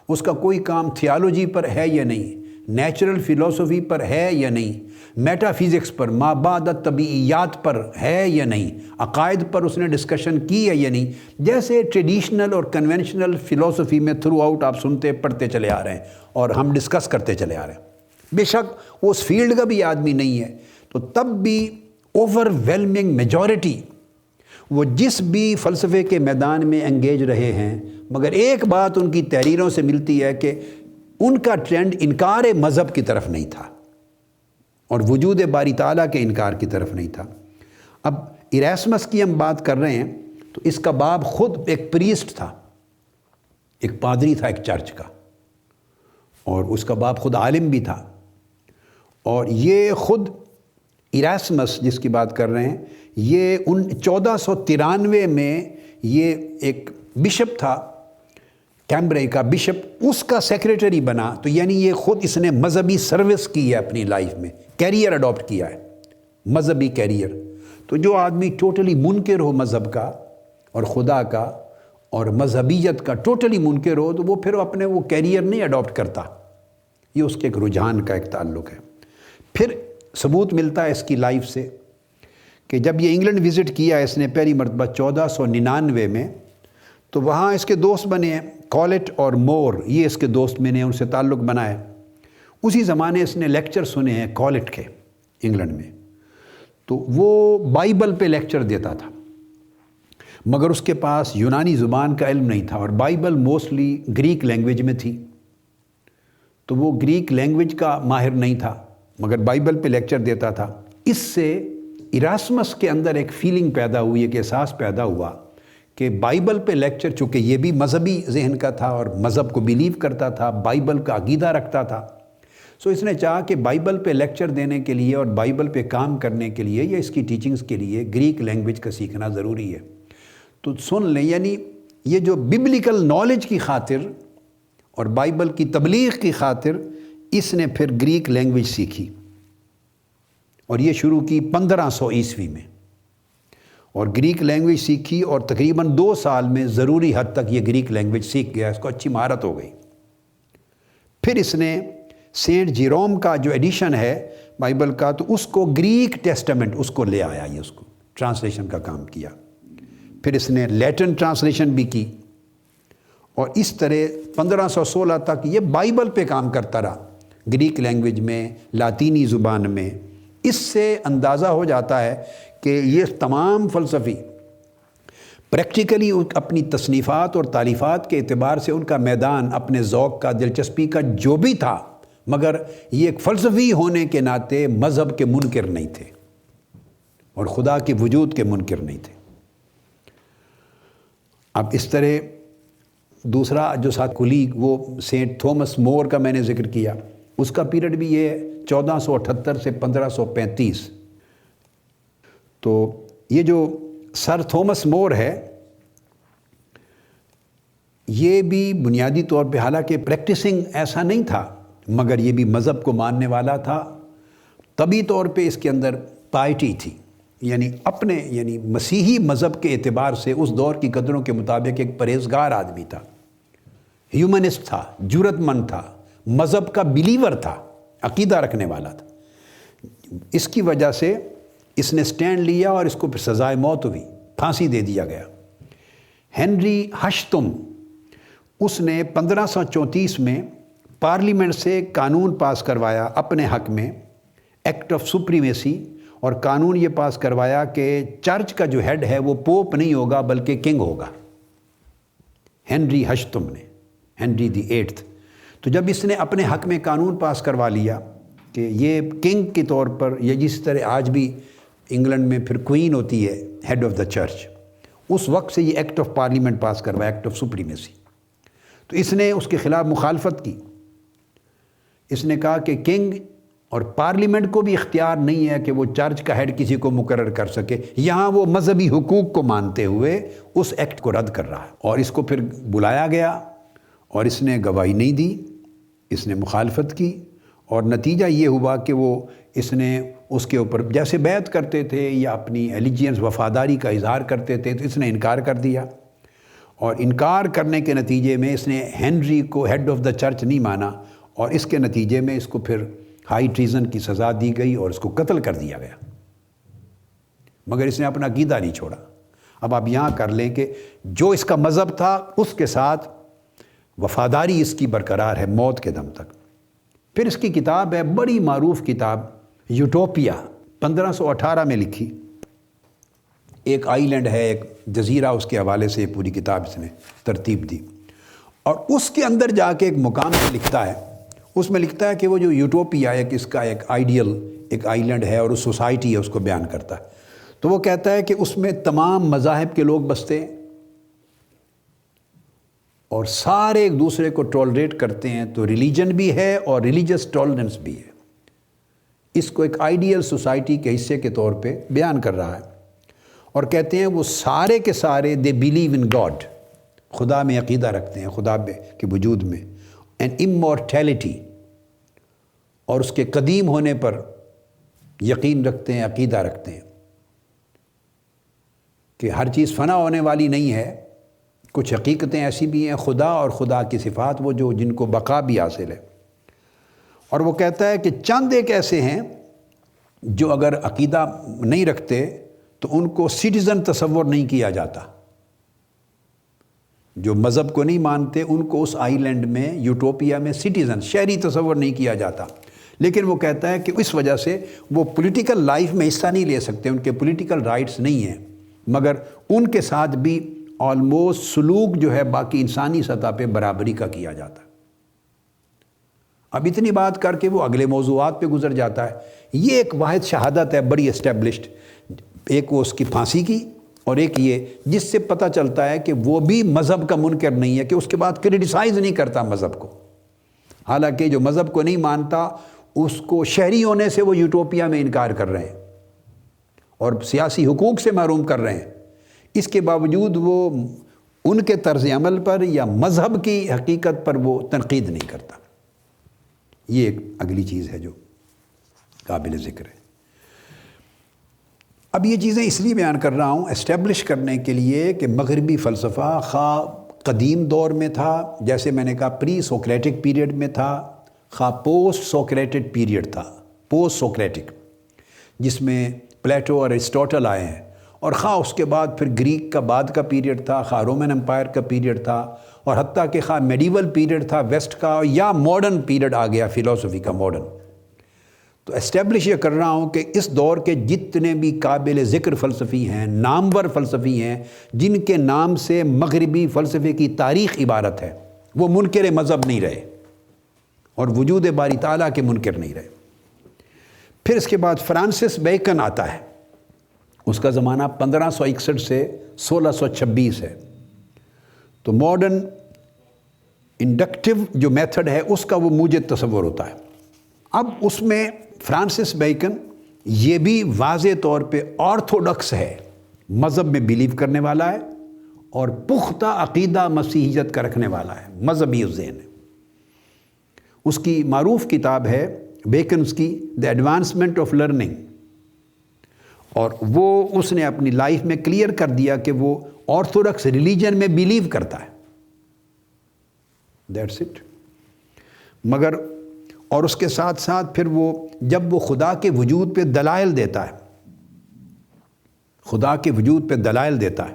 Speaker 1: اس کا کوئی کام تھیالوجی پر ہے یا نہیں، نیچرل فلسفی پر ہے یا نہیں، میٹا فزکس پر، مابعد طبیعیات پر ہے یا نہیں، عقائد پر اس نے ڈسکشن کی ہے یا نہیں، جیسے ٹریڈیشنل اور کنونشنل فلسفی میں تھرو آؤٹ آپ سنتے پڑھتے چلے آ رہے ہیں اور ہم ڈسکس کرتے چلے آ رہے ہیں۔ بے شک وہ اس فیلڈ کا بھی آدمی نہیں ہے، تو تب بھی اوور ویلمنگ میجورٹی وہ جس بھی فلسفے کے میدان میں انگیج رہے ہیں، مگر ایک بات ان کی تحریروں سے ملتی ہے کہ ان کا ٹرینڈ انکار مذہب کی طرف نہیں تھا اور وجود باری تعالیٰ کے انکار کی طرف نہیں تھا۔ اب ایراسمس کی ہم بات کر رہے ہیں تو اس کا باپ خود ایک پریسٹ تھا، ایک پادری تھا ایک چرچ کا، اور اس کا باپ خود عالم بھی تھا، اور یہ خود ایراسمس جس کی بات کر رہے ہیں یہ 1493 میں یہ ایک بشپ تھا، کیمبرے کا بشپ، اس کا سیکریٹری بنا، تو یعنی یہ خود اس نے مذہبی سروس کی ہے اپنی لائف میں، کیریئر اڈاپٹ کیا ہے، مذہبی کیریئر۔ تو جو آدمی ٹوٹلی منکر ہو مذہب کا اور خدا کا اور مذہبیت کا ٹوٹلی منکر ہو، تو وہ پھر اپنے وہ کیریئر نہیں اڈاپٹ کرتا، یہ اس کے ایک رجحان کا ایک تعلق ہے۔ پھر ثبوت ملتا ہے اس کی لائف سے کہ جب یہ انگلینڈ وزٹ کیا اس نے پہلی مرتبہ 1499 میں، تو وہاں اس کے دوست بنے ہیں کالٹ اور مور، یہ اس کے دوست میں نے ان سے تعلق بنایا۔ اسی زمانے اس نے لیکچر سنے ہیں کالٹ کے انگلینڈ میں، تو وہ بائبل پہ لیکچر دیتا تھا، مگر اس کے پاس یونانی زبان کا علم نہیں تھا، اور بائبل موسٹلی گریک لینگویج میں تھی، تو وہ گریک لینگویج کا ماہر نہیں تھا، مگر بائبل پہ لیکچر دیتا تھا۔ اس سے ایراسمس کے اندر ایک فیلنگ پیدا ہوئی، ایک احساس پیدا ہوا کہ بائبل پہ لیکچر، چونکہ یہ بھی مذہبی ذہن کا تھا اور مذہب کو بیلیو کرتا تھا، بائبل کا عقیدہ رکھتا تھا، سو اس نے چاہا کہ بائبل پہ لیکچر دینے کے لیے اور بائبل پہ کام کرنے کے لیے یا اس کی ٹیچنگز کے لیے گریک لینگویج کا سیکھنا ضروری ہے۔ تو سن لیں، یعنی یہ جو ببلیکل نالج کی خاطر اور بائبل کی تبلیغ کی خاطر اس نے پھر گریک لینگویج سیکھی، اور یہ شروع کی 1500 عیسوی میں، اور گریک لینگویج سیکھی، اور تقریباً 2 سال میں ضروری حد تک یہ گریک لینگویج سیکھ گیا، اس کو اچھی مہارت ہو گئی۔ پھر اس نے سینٹ جیروم کا جو ایڈیشن ہے بائبل کا، تو اس کو گریک ٹیسٹامنٹ اس کو لے آیا، یہ اس کو ٹرانسلیشن کا کام کیا۔ پھر اس نے لیٹن ٹرانسلیشن بھی کی، اور اس طرح 1516 تک یہ بائبل پہ کام کرتا رہا، گریک لینگویج میں، لاطینی زبان میں۔ اس سے اندازہ ہو جاتا ہے کہ یہ تمام فلسفی پریکٹیکلی اپنی تصنیفات اور تالیفات کے اعتبار سے ان کا میدان اپنے ذوق کا، دلچسپی کا جو بھی تھا، مگر یہ ایک فلسفی ہونے کے ناطے مذہب کے منکر نہیں تھے اور خدا کے وجود کے منکر نہیں تھے۔ اب اس طرح دوسرا جو ساتھ کلیگ وہ سینٹ تھومس مور کا میں نے ذکر کیا، اس کا پیریڈ بھی یہ 1478 سے 1535۔ تو یہ جو سر تھومس مور ہے، یہ بھی بنیادی طور پہ حالانکہ پریکٹسنگ ایسا نہیں تھا، مگر یہ بھی مذہب کو ماننے والا تھا، طبی طور پہ اس کے اندر پائٹی تھی، یعنی مسیحی مذہب کے اعتبار سے اس دور کی قدروں کے مطابق ایک پرہیزگار آدمی تھا، ہیومنسٹ تھا، جرأت مند تھا، مذہب کا بلیور تھا، عقیدہ رکھنے والا تھا۔ اس کی وجہ سے اس نے سٹینڈ لیا اور اس کو پھر سزائے موت ہوئی، پھانسی دے دیا گیا۔ ہنری ہشتم، اس نے 1534 میں پارلیمنٹ سے قانون پاس کروایا اپنے حق میں، ایکٹ آف سپریمیسی، اور قانون یہ پاس کروایا کہ چرچ کا جو ہیڈ ہے وہ پوپ نہیں ہوگا بلکہ کنگ ہوگا۔ ہنری ہشتم نے، ہنری دی 8۔ تو جب اس نے اپنے حق میں قانون پاس کروا لیا کہ یہ کنگ کے طور پر، یا جس طرح آج بھی انگلینڈ میں پھر کوئین ہوتی ہے ہیڈ آف دا چرچ، اس وقت سے یہ ایکٹ آف پارلیمنٹ پاس کروایا، ایکٹ آف سپریمیسی۔ تو اس نے اس کے خلاف مخالفت کی، اس نے کہا کہ کنگ اور پارلیمنٹ کو بھی اختیار نہیں ہے کہ وہ چرچ کا ہیڈ کسی کو مقرر کر سکے، یہاں وہ مذہبی حقوق کو مانتے ہوئے اس ایکٹ کو رد کر رہا ہے۔ اور اس کو پھر بلایا گیا اور اس نے گواہی نہیں دی، اس نے مخالفت کی، اور نتیجہ یہ ہوا کہ وہ اس نے اس کے اوپر جیسے بیعت کرتے تھے یا اپنی ایلیجینس وفاداری کا اظہار کرتے تھے، تو اس نے انکار کر دیا، اور انکار کرنے کے نتیجے میں اس نے ہنری کو ہیڈ آف دا چرچ نہیں مانا اور اس کے نتیجے میں اس کو پھر ہائی ٹریزن کی سزا دی گئی اور اس کو قتل کر دیا گیا، مگر اس نے اپنا عقیدہ نہیں چھوڑا۔ اب آپ یہاں کر لیں کہ جو اس کا مذہب تھا اس کے ساتھ وفاداری اس کی برقرار ہے موت کے دم تک۔ پھر اس کی کتاب ہے، بڑی معروف کتاب، یوٹوپیا، 1518 میں لکھی، ایک آئی لینڈ ہے، ایک جزیرہ، اس کے حوالے سے پوری کتاب اس نے ترتیب دی، اور اس کے اندر جا کے ایک مقام سے لکھتا ہے، اس میں لکھتا ہے کہ وہ جو یوٹوپیا ہے، کہ اس کا ایک آئیڈیل ایک آئی لینڈ ہے اور اس سوسائٹی ہے، اس کو بیان کرتا ہے۔ تو وہ کہتا ہے کہ اس میں تمام مذاہب کے لوگ بستے ہیں اور سارے ایک دوسرے کو ٹولریٹ کرتے ہیں، تو ریلیجن بھی ہے اور ریلیجس ٹالرنس بھی ہے۔ اس کو ایک آئیڈیل سوسائٹی کے حصے کے طور پہ بیان کر رہا ہے، اور کہتے ہیں وہ سارے کے سارے دے بلیو ان گاڈ، خدا میں عقیدہ رکھتے ہیں، خدا کے وجود میں، اینڈ امورٹیلٹی، اور اس کے قدیم ہونے پر یقین رکھتے ہیں، عقیدہ رکھتے ہیں کہ ہر چیز فنا ہونے والی نہیں ہے، کچھ حقیقتیں ایسی بھی ہیں، خدا اور خدا کی صفات وہ جو جن کو بقا بھی حاصل ہے۔ اور وہ کہتا ہے کہ چند ایک ایسے ہیں جو اگر عقیدہ نہیں رکھتے تو ان کو سٹیزن تصور نہیں کیا جاتا، جو مذہب کو نہیں مانتے ان کو اس آئی لینڈ میں، یوٹوپیا میں، سٹیزن، شہری تصور نہیں کیا جاتا۔ لیکن وہ کہتا ہے کہ اس وجہ سے وہ پولیٹیکل لائف میں حصہ نہیں لے سکتے، ان کے پولیٹیکل رائٹس نہیں ہیں، مگر ان کے ساتھ بھی آلموسٹ سلوک جو ہے باقی انسانی سطح پہ برابری کا کیا جاتا ہے۔ اب اتنی بات کر کے وہ اگلے موضوعات پہ گزر جاتا ہے۔ یہ ایک واحد شہادت ہے بڑی اسٹیبلشڈ، ایک وہ اس کی پھانسی کی، اور ایک یہ جس سے پتہ چلتا ہے کہ وہ بھی مذہب کا منکر نہیں ہے، کہ اس کے بعد کرٹیسائز نہیں کرتا مذہب کو، حالانکہ جو مذہب کو نہیں مانتا اس کو شہری ہونے سے وہ یوٹوپیا میں انکار کر رہے ہیں اور سیاسی حقوق سے محروم کر رہے ہیں، اس کے باوجود وہ ان کے طرز عمل پر یا مذہب کی حقیقت پر وہ تنقید نہیں کرتا۔ یہ ایک اگلی چیز ہے جو قابل ذکر ہے۔ اب یہ چیزیں اس لیے بیان کر رہا ہوں اسٹیبلش کرنے کے لیے کہ مغربی فلسفہ خواہ قدیم دور میں تھا، جیسے میں نے کہا پری سوکریٹک پیریڈ میں تھا، خواہ پوسٹ سوکریٹک پیریڈ تھا، پوسٹ سوکریٹک، جس میں پلیٹو اور ایرسٹوٹل آئے ہیں، اور خواہ اس کے بعد پھر گریک کا بعد کا پیریڈ تھا، خواہ رومن امپائر کا پیریڈ تھا، اور حتیٰ کہ خواہ میڈیول پیریڈ تھا ویسٹ کا، یا ماڈرن پیریڈ آ گیا فلسفی کا ماڈرن۔ تو اسٹیبلش یہ کر رہا ہوں کہ اس دور کے جتنے بھی قابل ذکر فلسفی ہیں، نامور فلسفی ہیں، جن کے نام سے مغربی فلسفے کی تاریخ عبارت ہے، وہ منکر مذہب نہیں رہے اور وجود باری تعالیٰ کے منکر نہیں رہے۔ پھر اس کے بعد فرانسس بیکن آتا ہے، اس کا زمانہ 1561 سے 1626 ہے۔ تو ماڈرن انڈکٹیو جو میتھڈ ہے اس کا وہ موجد تصور ہوتا ہے۔ اب اس میں فرانسس بیکن یہ بھی واضح طور پہ آرتھوڈکس ہے، مذہب میں بیلیو کرنے والا ہے اور پختہ عقیدہ مسیحیت کا رکھنے والا ہے، مذہبی ذہن ہے۔ اس کی معروف کتاب ہے بیکنز کی دی ایڈوانسمنٹ آف لرننگ، اور وہ اس نے اپنی لائف میں کلیئر کر دیا کہ وہ آرتھوڈکس ریلیجن میں بیلیو کرتا ہے، دیٹس اٹ۔ مگر اور اس کے ساتھ ساتھ پھر وہ جب وہ خدا کے وجود پہ دلائل دیتا ہے، خدا کے وجود پہ دلائل دیتا ہے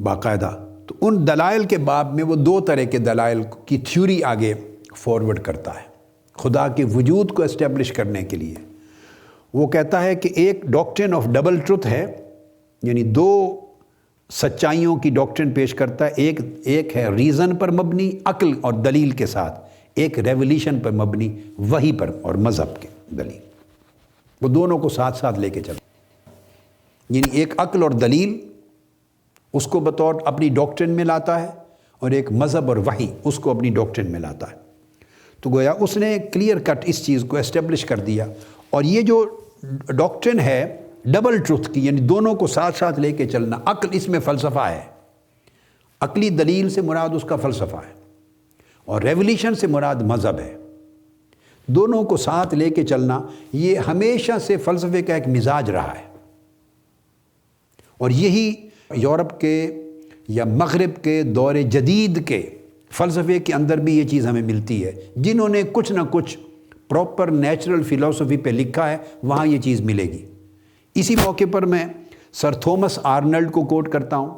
Speaker 1: باقاعدہ، تو ان دلائل کے باب میں وہ دو طرح کے دلائل کی تھیوری آگے فارورڈ کرتا ہے خدا کے وجود کو اسٹیبلش کرنے کے لیے۔ وہ کہتا ہے کہ ایک ڈاکٹرن آف ڈبل ٹروتھ ہے، یعنی دو سچائیوں کی ڈاکٹرن پیش کرتا ہے، ایک ہے ریزن پر مبنی، عقل اور دلیل کے ساتھ، ایک ریولیشن پر مبنی، وحی پر اور مذہب کے دلیل، وہ دونوں کو ساتھ ساتھ لے کے چلتا، یعنی ایک عقل اور دلیل اس کو بطور اپنی ڈاکٹرن میں لاتا ہے، اور ایک مذہب اور وحی اس کو اپنی ڈاکٹرن میں لاتا ہے۔ تو گویا اس نے کلیئر کٹ اس چیز کو اسٹیبلش کر دیا، اور یہ جو ڈاکٹرن ہے ڈبل ٹروتھ کی، یعنی دونوں کو ساتھ ساتھ لے کے چلنا، عقل اس میں فلسفہ ہے، عقلی دلیل سے مراد اس کا فلسفہ ہے، اور ریولیشن سے مراد مذہب ہے، دونوں کو ساتھ لے کے چلنا یہ ہمیشہ سے فلسفے کا ایک مزاج رہا ہے، اور یہی یورپ کے یا مغرب کے دور جدید کے فلسفے کے اندر بھی یہ چیز ہمیں ملتی ہے. جنہوں نے کچھ نہ کچھ پراپر نیچرل فلسفی پہ لکھا ہے وہاں یہ چیز ملے گی. اسی موقع پر میں سر تھامس آرنلڈ کو کوٹ کرتا ہوں.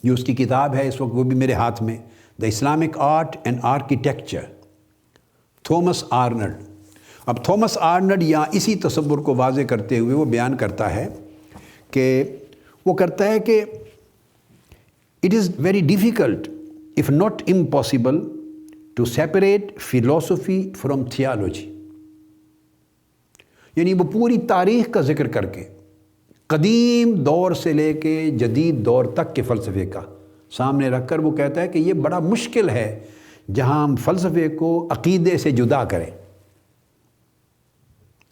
Speaker 1: یہ اس کی کتاب ہے، اس وقت وہ بھی میرے ہاتھ میں، the Islamic art and architecture, Thomas Arnold. اب تھامس آرنلڈ یہاں اسی تصور کو واضح کرتے ہوئے وہ بیان کرتا ہے کہ it is very difficult if not impossible to separate philosophy from theology. یعنی وہ پوری تاریخ کا ذکر کر کے قدیم دور سے لے کے جدید دور تک کے فلسفے کا سامنے رکھ کر وہ کہتا ہے کہ یہ بڑا مشکل ہے جہاں ہم فلسفے کو عقیدے سے جدا کریں.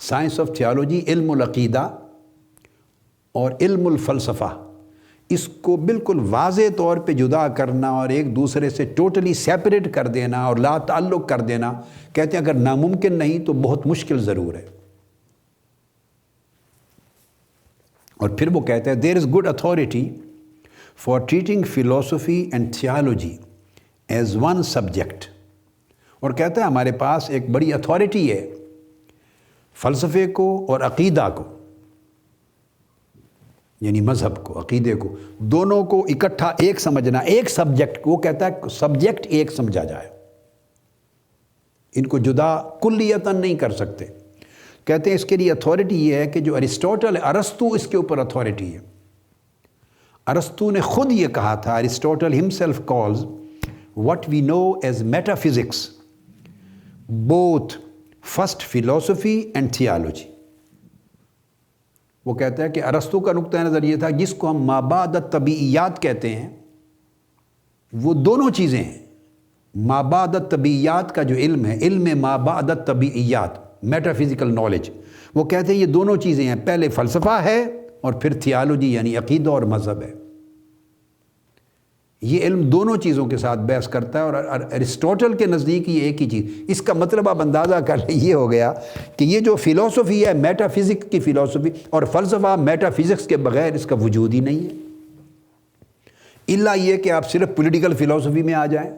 Speaker 1: سائنس آف تھیالوجی، علم العقیدہ اور علم الفلسفہ، اس کو بالکل واضح طور پہ جدا کرنا اور ایک دوسرے سے ٹوٹلی سیپریٹ کر دینا اور لا تعلق کر دینا، کہتے ہیں اگر ناممکن نہیں تو بہت مشکل ضرور ہے. اور پھر وہ کہتے ہیں there is good authority for treating philosophy and theology as one subject. اور کہتا ہے ہمارے پاس ایک بڑی اتھارٹی ہے فلسفے کو اور عقیدہ کو، یعنی مذہب کو، عقیدے کو، دونوں کو اکٹھا ایک سمجھنا، ایک سبجیکٹ کو. وہ کہتا ہے سبجیکٹ ایک سمجھا جائے، ان کو جدا کلیتاً نہیں کر سکتے. کہتے ہیں اس کے لیے اتھارٹی یہ ہے کہ جو ارسطوٹل ہے، ارسطو اس کے اوپر اتھارٹی ہے. ارسطو نے خود یہ کہا تھا، ارسطوٹل himself calls what we know as metaphysics both first philosophy and theology. وہ کہتا ہے کہ ارسطو کا نقطہ نظر یہ تھا جس کو ہم مابعد الطبیعیات کہتے ہیں، وہ دونوں چیزیں ہیں. مابعد الطبیعیات کا جو علم ہے، علم مابعد الطبیعیات، میٹا فزیکل نالج، وہ کہتے ہیں یہ دونوں چیزیں ہیں، پہلے فلسفہ ہے اور پھر تھیالوجی یعنی عقیدہ اور مذہب ہے. یہ علم دونوں چیزوں کے ساتھ بحث کرتا ہے، اور ارسطوٹل کے نزدیک یہ ایک ہی چیز. اس کا مطلب آپ اندازہ کر لیں یہ ہو گیا کہ یہ جو فلسفی ہے میٹا فزکس کی فلسفی، اور فلسفہ میٹا فزکس کے بغیر اس کا وجود ہی نہیں ہے، الا یہ کہ آپ صرف پولیٹیکل فلسفی میں آ جائیں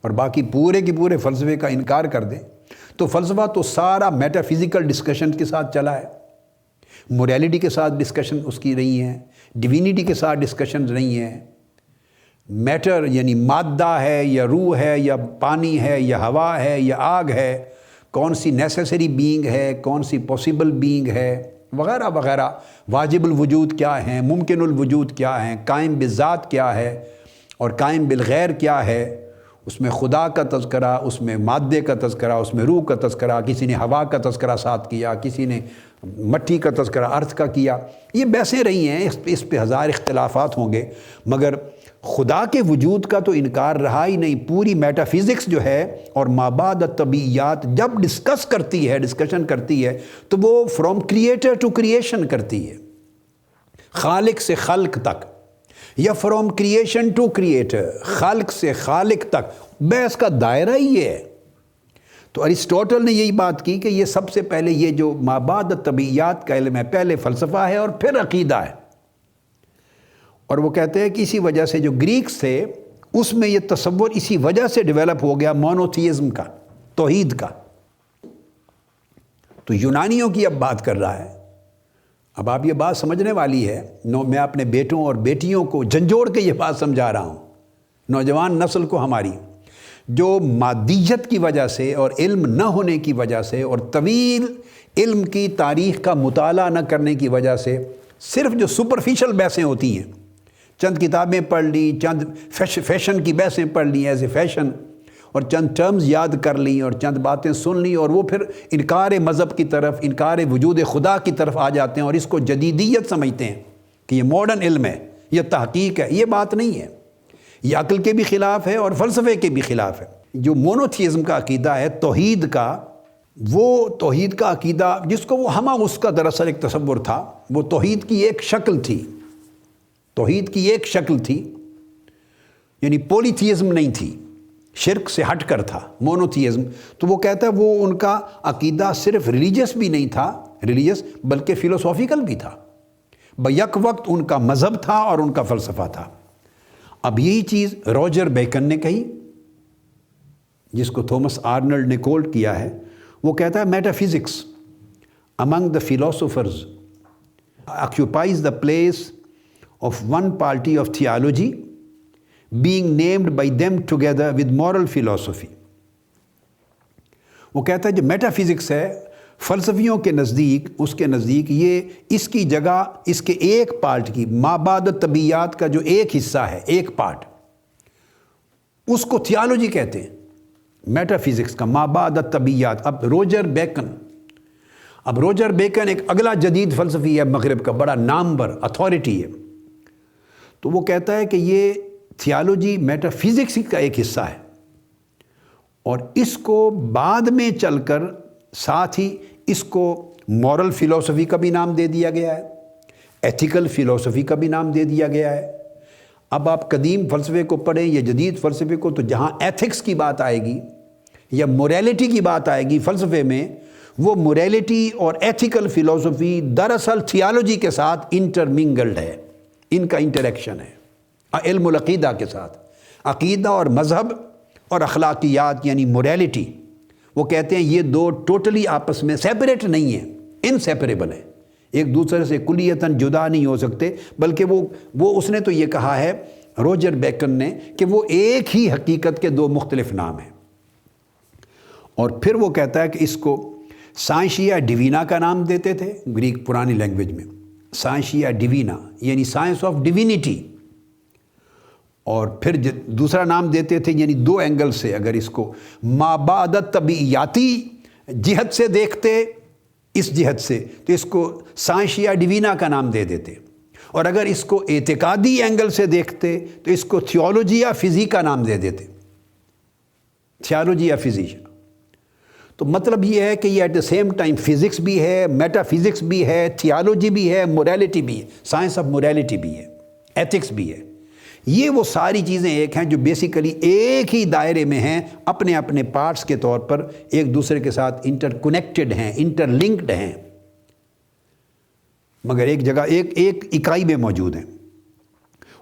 Speaker 1: اور باقی پورے کے پورے فلسفے کا انکار کر دیں. تو فلسفہ تو سارا میٹا فزیکل ڈسکشن کے ساتھ چلا ہے، موریلٹی کے ساتھ ڈسکشن اس کی رہی ہیں، ڈیوینٹی کے ساتھ ڈسکشن رہی ہیں. میٹر یعنی مادہ ہے یا روح ہے یا پانی ہے یا ہوا ہے یا آگ ہے، کون سی نیسیسری بینگ ہے، کون سی پاسبل بینگ ہے، وغیرہ وغیرہ. واجب الوجود کیا ہیں، ممکن الوجود کیا ہیں، قائم بالذات کیا ہے اور قائم بالغیر کیا ہے. اس میں خدا کا تذکرہ، اس میں مادے کا تذکرہ، اس میں روح کا تذکرہ، کسی نے ہوا کا تذکرہ ساتھ کیا، کسی نے مٹی کا تذکرہ ارتھ کا کیا. یہ بحثیں رہی ہیں، اس پہ ہزار اختلافات ہوں گے، مگر خدا کے وجود کا تو انکار رہا ہی نہیں. پوری میٹا فزکس جو ہے اور مابعد الطبیعیات جب ڈسکشن کرتی ہے تو وہ فرام کریٹر ٹو کریشن کرتی ہے، خالق سے خلق تک، یا فرام کریشن ٹو کریٹر، خالق سے خالق تک. بحث کا دائرہ ہی یہ ہے. تو ارسطوٹل نے یہی بات کی کہ یہ سب سے پہلے یہ جو مابعد الطبیعیات کا علم ہے، پہلے فلسفہ ہے اور پھر عقیدہ ہے. اور وہ کہتے ہیں کہ اسی وجہ سے جو گریکس تھے اس میں یہ تصور اسی وجہ سے ڈیولپ ہو گیا مونوتھیزم کا، توحید کا. تو یونانیوں کی اب بات کر رہا ہے. اب آپ یہ بات سمجھنے والی ہے، میں اپنے بیٹوں اور بیٹیوں کو جھنجھوڑ کے یہ بات سمجھا رہا ہوں، نوجوان نسل کو ہماری، جو مادیت کی وجہ سے اور علم نہ ہونے کی وجہ سے اور طویل علم کی تاریخ کا مطالعہ نہ کرنے کی وجہ سے صرف جو سپرفیشل بحثیں ہوتی ہیں، چند کتابیں پڑھ لی، چند فیشن کی بحثیں پڑھ لی ایز اے فیشن، اور چند ٹرمز یاد کر لیں اور چند باتیں سن لیں، اور وہ پھر انکار مذہب کی طرف، انکار وجود خدا کی طرف آ جاتے ہیں اور اس کو جدیدیت سمجھتے ہیں کہ یہ ماڈرن علم ہے، یہ تحقیق ہے. یہ بات نہیں ہے، یہ عقل کے بھی خلاف ہے اور فلسفے کے بھی خلاف ہے. جو مونوتھیزم کا عقیدہ ہے، توحید کا، وہ توحید کا عقیدہ جس کو وہ ہمہ اس کا دراصل ایک تصور تھا، وہ توحید کی ایک شکل تھی، توحید کی ایک شکل تھی، یعنی پولیتھیزم نہیں تھی، شرک سے ہٹ کر تھا مونوتھیزم. تو وہ کہتا ہے وہ ان کا عقیدہ صرف ریلیجس بھی نہیں تھا، بلکہ فلسافیکل بھی تھا. بیک وقت ان کا مذہب تھا اور ان کا فلسفہ تھا. اب یہی چیز روجر بیکن نے کہی، جس کو تھامس آرنلڈ نے کوٹ کیا ہے، وہ کہتا ہے meta physics among the philosophers occupies the place of one party of theology being named by them together with moral philosophy. وہ کہتا ہے جو میٹا فزکس ہے فلسفیوں کے نزدیک، اس کے نزدیک یہ اس کی جگہ اس کے ایک پارٹ کی، مابعد الطبیعیات کا جو ایک حصہ ہے، ایک پارٹ، اس کو تھیالوجی کہتے ہیں، میٹا فزکس کا مابعد الطبیعیات۔ اب روجر بیکن ایک اگلا جدید فلسفی ہے مغرب کا، بڑا نامور اتھارٹی ہے، تو وہ کہتا ہے کہ یہ تھیالوجی میٹا فزکس کا ایک حصہ ہے، اور اس کو بعد میں چل کر ساتھ ہی اس کو مورل فلسفی کا بھی نام دے دیا گیا ہے، ایتھیکل فلسفی کا بھی نام دے دیا گیا ہے۔ اب آپ قدیم فلسفے کو پڑھیں یا جدید فلسفے کو، تو جہاں ایتھکس کی بات آئے گی یا موریلٹی کی بات آئے گی فلسفے میں، وہ موریلٹی اور ایتھیکل فلسفی دراصل تھیالوجی کے ساتھ انٹرمنگلڈ ہے، ان کا انٹریکشن ہے علم العقیدہ کے ساتھ۔ عقیدہ اور مذہب اور اخلاقیات یعنی موریلٹی، وہ کہتے ہیں یہ دو ٹوٹلی آپس میں سیپریٹ نہیں ہیں، انسیپریبل ہیں، ایک دوسرے سے کلیتاً جدا نہیں ہو سکتے، بلکہ وہ اس نے تو یہ کہا ہے روجر بیکن نے کہ وہ ایک ہی حقیقت کے دو مختلف نام ہیں۔ اور پھر وہ کہتا ہے کہ اس کو سائنشیا ڈیوینا کا نام دیتے تھے گریک پرانی لینگویج میں، سائنشیا ڈیوینا یعنی سائنس آف ڈیوینٹی، اور پھر دوسرا نام دیتے تھے یعنی دو اینگل سے، اگر اس کو مابعد طبیعیاتی جہت سے دیکھتے اس جہت سے تو اس کو سائنشیا ڈیوینا کا نام دے دیتے، اور اگر اس کو اعتقادی اینگل سے دیکھتے تو اس کو تھیولوجیا فزیکا نام دے دیتے، تھیولوجیا فزیکا۔ تو مطلب یہ ہے کہ یہ at the same time physics بھی ہے، میٹا فزکس بھی ہے، تھیالوجی بھی ہے، موریلٹی بھی ہے، سائنس آف موریلٹی بھی ہے، ایتھکس بھی ہے۔ یہ وہ ساری چیزیں ایک ہیں جو بیسیکلی ایک ہی دائرے میں ہیں، اپنے اپنے پارٹس کے طور پر ایک دوسرے کے ساتھ انٹر کنیکٹڈ ہیں، انٹر لنکڈ ہیں، مگر ایک جگہ ایک اکائی میں موجود ہیں۔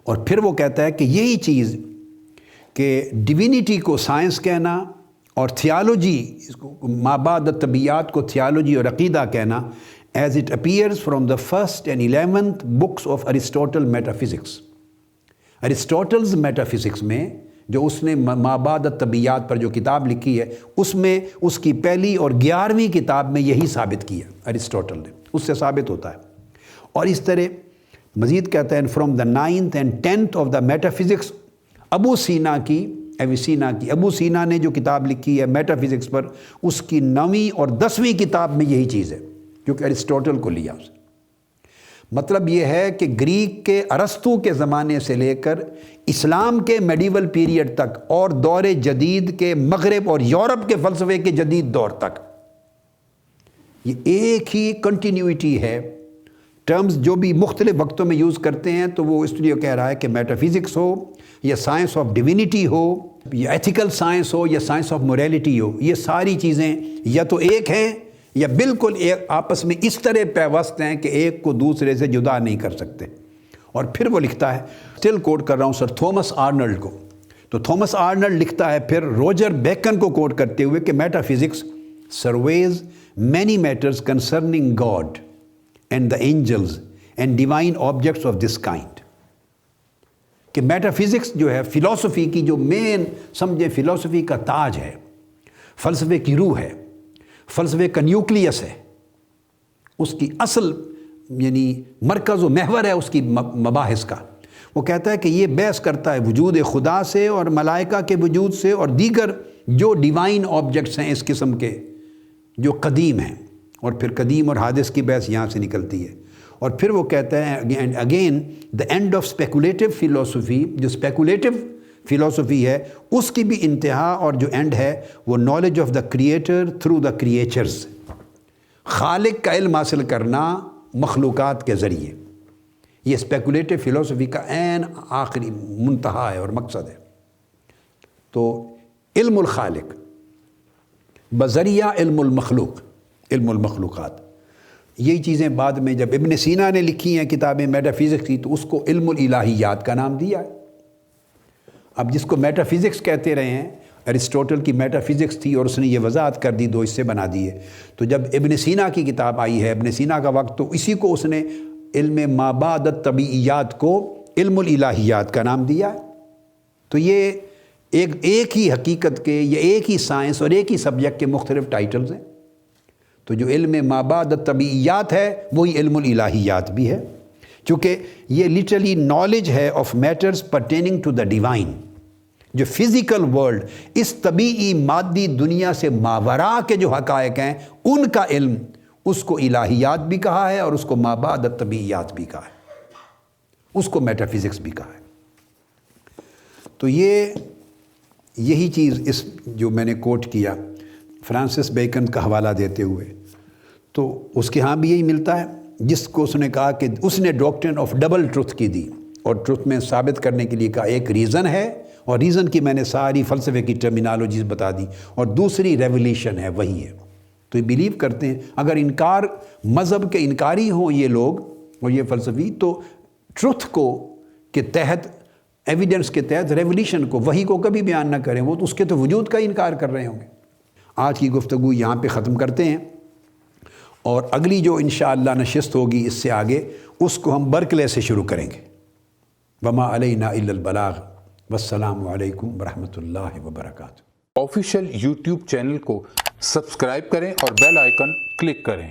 Speaker 1: اور پھر وہ کہتا ہے کہ یہی چیز کہ ڈیوینٹی کو سائنس کہنا اور تھیالوجی، اس کو مابعد الطبیعیات کو تھیالوجی اور عقیدہ کہنا، as it appears from the first and 11th books of Aristotle metaphysics. Aristotle's metaphysics میں جو اس نے مابعد الطبیعیات پر جو کتاب لکھی ہے، اس میں اس کی پہلی اور 11ویں کتاب میں یہی ثابت کیا ارسطوٹل نے، اس سے ثابت ہوتا ہے۔ اور اس طرح مزید کہتا ہے from the 9th and 10th of the metaphysics, Abu Sina نے جو کتاب لکھی ہے میٹا فزکس پر، اس کی 9ویں اور 10ویں کتاب میں یہی چیز ہے، کیونکہ ارسطوٹل کو لیا اس نے۔ مطلب یہ ہے کہ گریک کے ارسطو کے زمانے سے لے کر اسلام کے میڈیول پیریڈ تک اور دور جدید کے مغرب اور یورپ کے فلسفے کے جدید دور تک یہ ایک ہی کنٹینیوٹی ہے۔ ٹرمز جو بھی مختلف وقتوں میں یوز کرتے ہیں تو وہ اس لیے کہہ رہا ہے کہ میٹا فزکس ہو یا سائنس آف ڈیوینٹی ہو یا ایتھیکل سائنس ہو یا سائنس آف موریلٹی ہو، یہ ساری چیزیں یا تو ایک ہیں یا بالکل آپس میں اس طرح پیوست ہیں کہ ایک کو دوسرے سے جدا نہیں کر سکتے۔ اور پھر وہ لکھتا ہے، اسٹل کوٹ کر رہا ہوں سر تھامس آرنلڈ کو، تو تھامس آرنلڈ لکھتا ہے پھر روجر بیکن کو کوٹ کرتے ہوئے کہ metaphysics serves many matters concerning God and the angels and divine objects of this kind, کہ میٹا فزکس جو ہے فلسفی کی جو مین سمجھے فلسفی کا تاج ہے، فلسفے کی روح ہے، فلسفے کا نیوکلیس ہے، اس کی اصل یعنی مرکز و محور ہے اس کی مباحث کا۔ وہ کہتا ہے کہ یہ بحث کرتا ہے وجود خدا سے اور ملائکہ کے وجود سے اور دیگر جو ڈیوائن آبجیکٹس ہیں اس قسم کے جو قدیم ہیں، اور پھر قدیم اور حادث کی بحث یہاں سے نکلتی ہے۔ اور پھر وہ کہتا ہے again the and of speculative فلسفی، جو اسپیکولیٹو فلسفی ہے اس کی بھی انتہا اور جو اینڈ ہے وہ knowledge of the creator through the creatures, خالق کا علم حاصل کرنا مخلوقات کے ذریعے، یہ اسپیکولیٹو فلسفی کا عین آخری منتہا ہے اور مقصد ہے۔ تو علم الخالق بذریعہ علم المخلوق، علم المخلوقات، یہی چیزیں بعد میں جب ابن سینا نے لکھی ہیں کتابیں میٹا فزکس کی تو اس کو علم الالہیات کا نام دیا ہے۔ اب جس کو میٹا فزکس کہتے رہے ہیں، ارسطوٹل کی میٹا فزکس تھی اور اس نے یہ وضاحت کر دی، 2 حصے بنا دیے۔ تو جب ابن سینا کی کتاب آئی ہے، ابن سینا کا وقت، تو اسی کو اس نے علم ما بعد الطبیعیات کو علم الالہیات کا نام دیا۔ تو یہ ایک ہی حقیقت کے، یہ ایک ہی سائنس اور ایک ہی سبجیکٹ کے مختلف ٹائٹلز ہیں۔ تو جو علم ما بعد الطبیعیات ہے وہی علم الالہیات بھی ہے، چونکہ یہ لٹرلی نالج ہے of matters pertaining to the divine. جو فزیکل ورلڈ، اس طبیعی مادی دنیا سے ماوراء کے جو حقائق ہیں ان کا علم، اس کو الہیات بھی کہا ہے اور اس کو ما بعد الطبیعیات بھی کہا ہے، اس کو میٹا فزکس بھی کہا ہے۔ تو یہی چیز اس جو میں نے کوٹ کیا فرانسس بیکن کا حوالہ دیتے ہوئے، تو اس کے ہاں بھی یہی ملتا ہے، جس کو اس نے کہا کہ اس نے ڈاکٹرن آف ڈبل ٹروتھ کی دی، اور ٹروتھ میں ثابت کرنے کے لیے کہا ایک ریزن ہے، اور ریزن کی میں نے ساری فلسفے کی ٹرمینالوجیز بتا دی، اور دوسری ریولیشن ہے، وہی ہے۔ تو یہ بیلیو کرتے ہیں اگر انکار، مذہب کے انکاری ہوں یہ لوگ اور یہ فلسفی، تو ٹروتھ کو کے تحت، ایویڈنس کے تحت ریولیشن کو، وہی کو کبھی بیان نہ کریں، وہ تو اس کے تو وجود کا انکار کر رہے ہوں گے۔ آج کی گفتگو یہاں پہ ختم کرتے ہیں، اور اگلی جو انشاءاللہ نشست ہوگی اس سے آگے، اس کو ہم برکلے سے شروع کریں گے۔ وما علینا الا البلاغ، والسلام علیکم ورحمۃ اللہ وبرکاتہ۔
Speaker 2: آفیشیل یوٹیوب چینل کو سبسکرائب کریں اور بیل آئیکن کلک کریں۔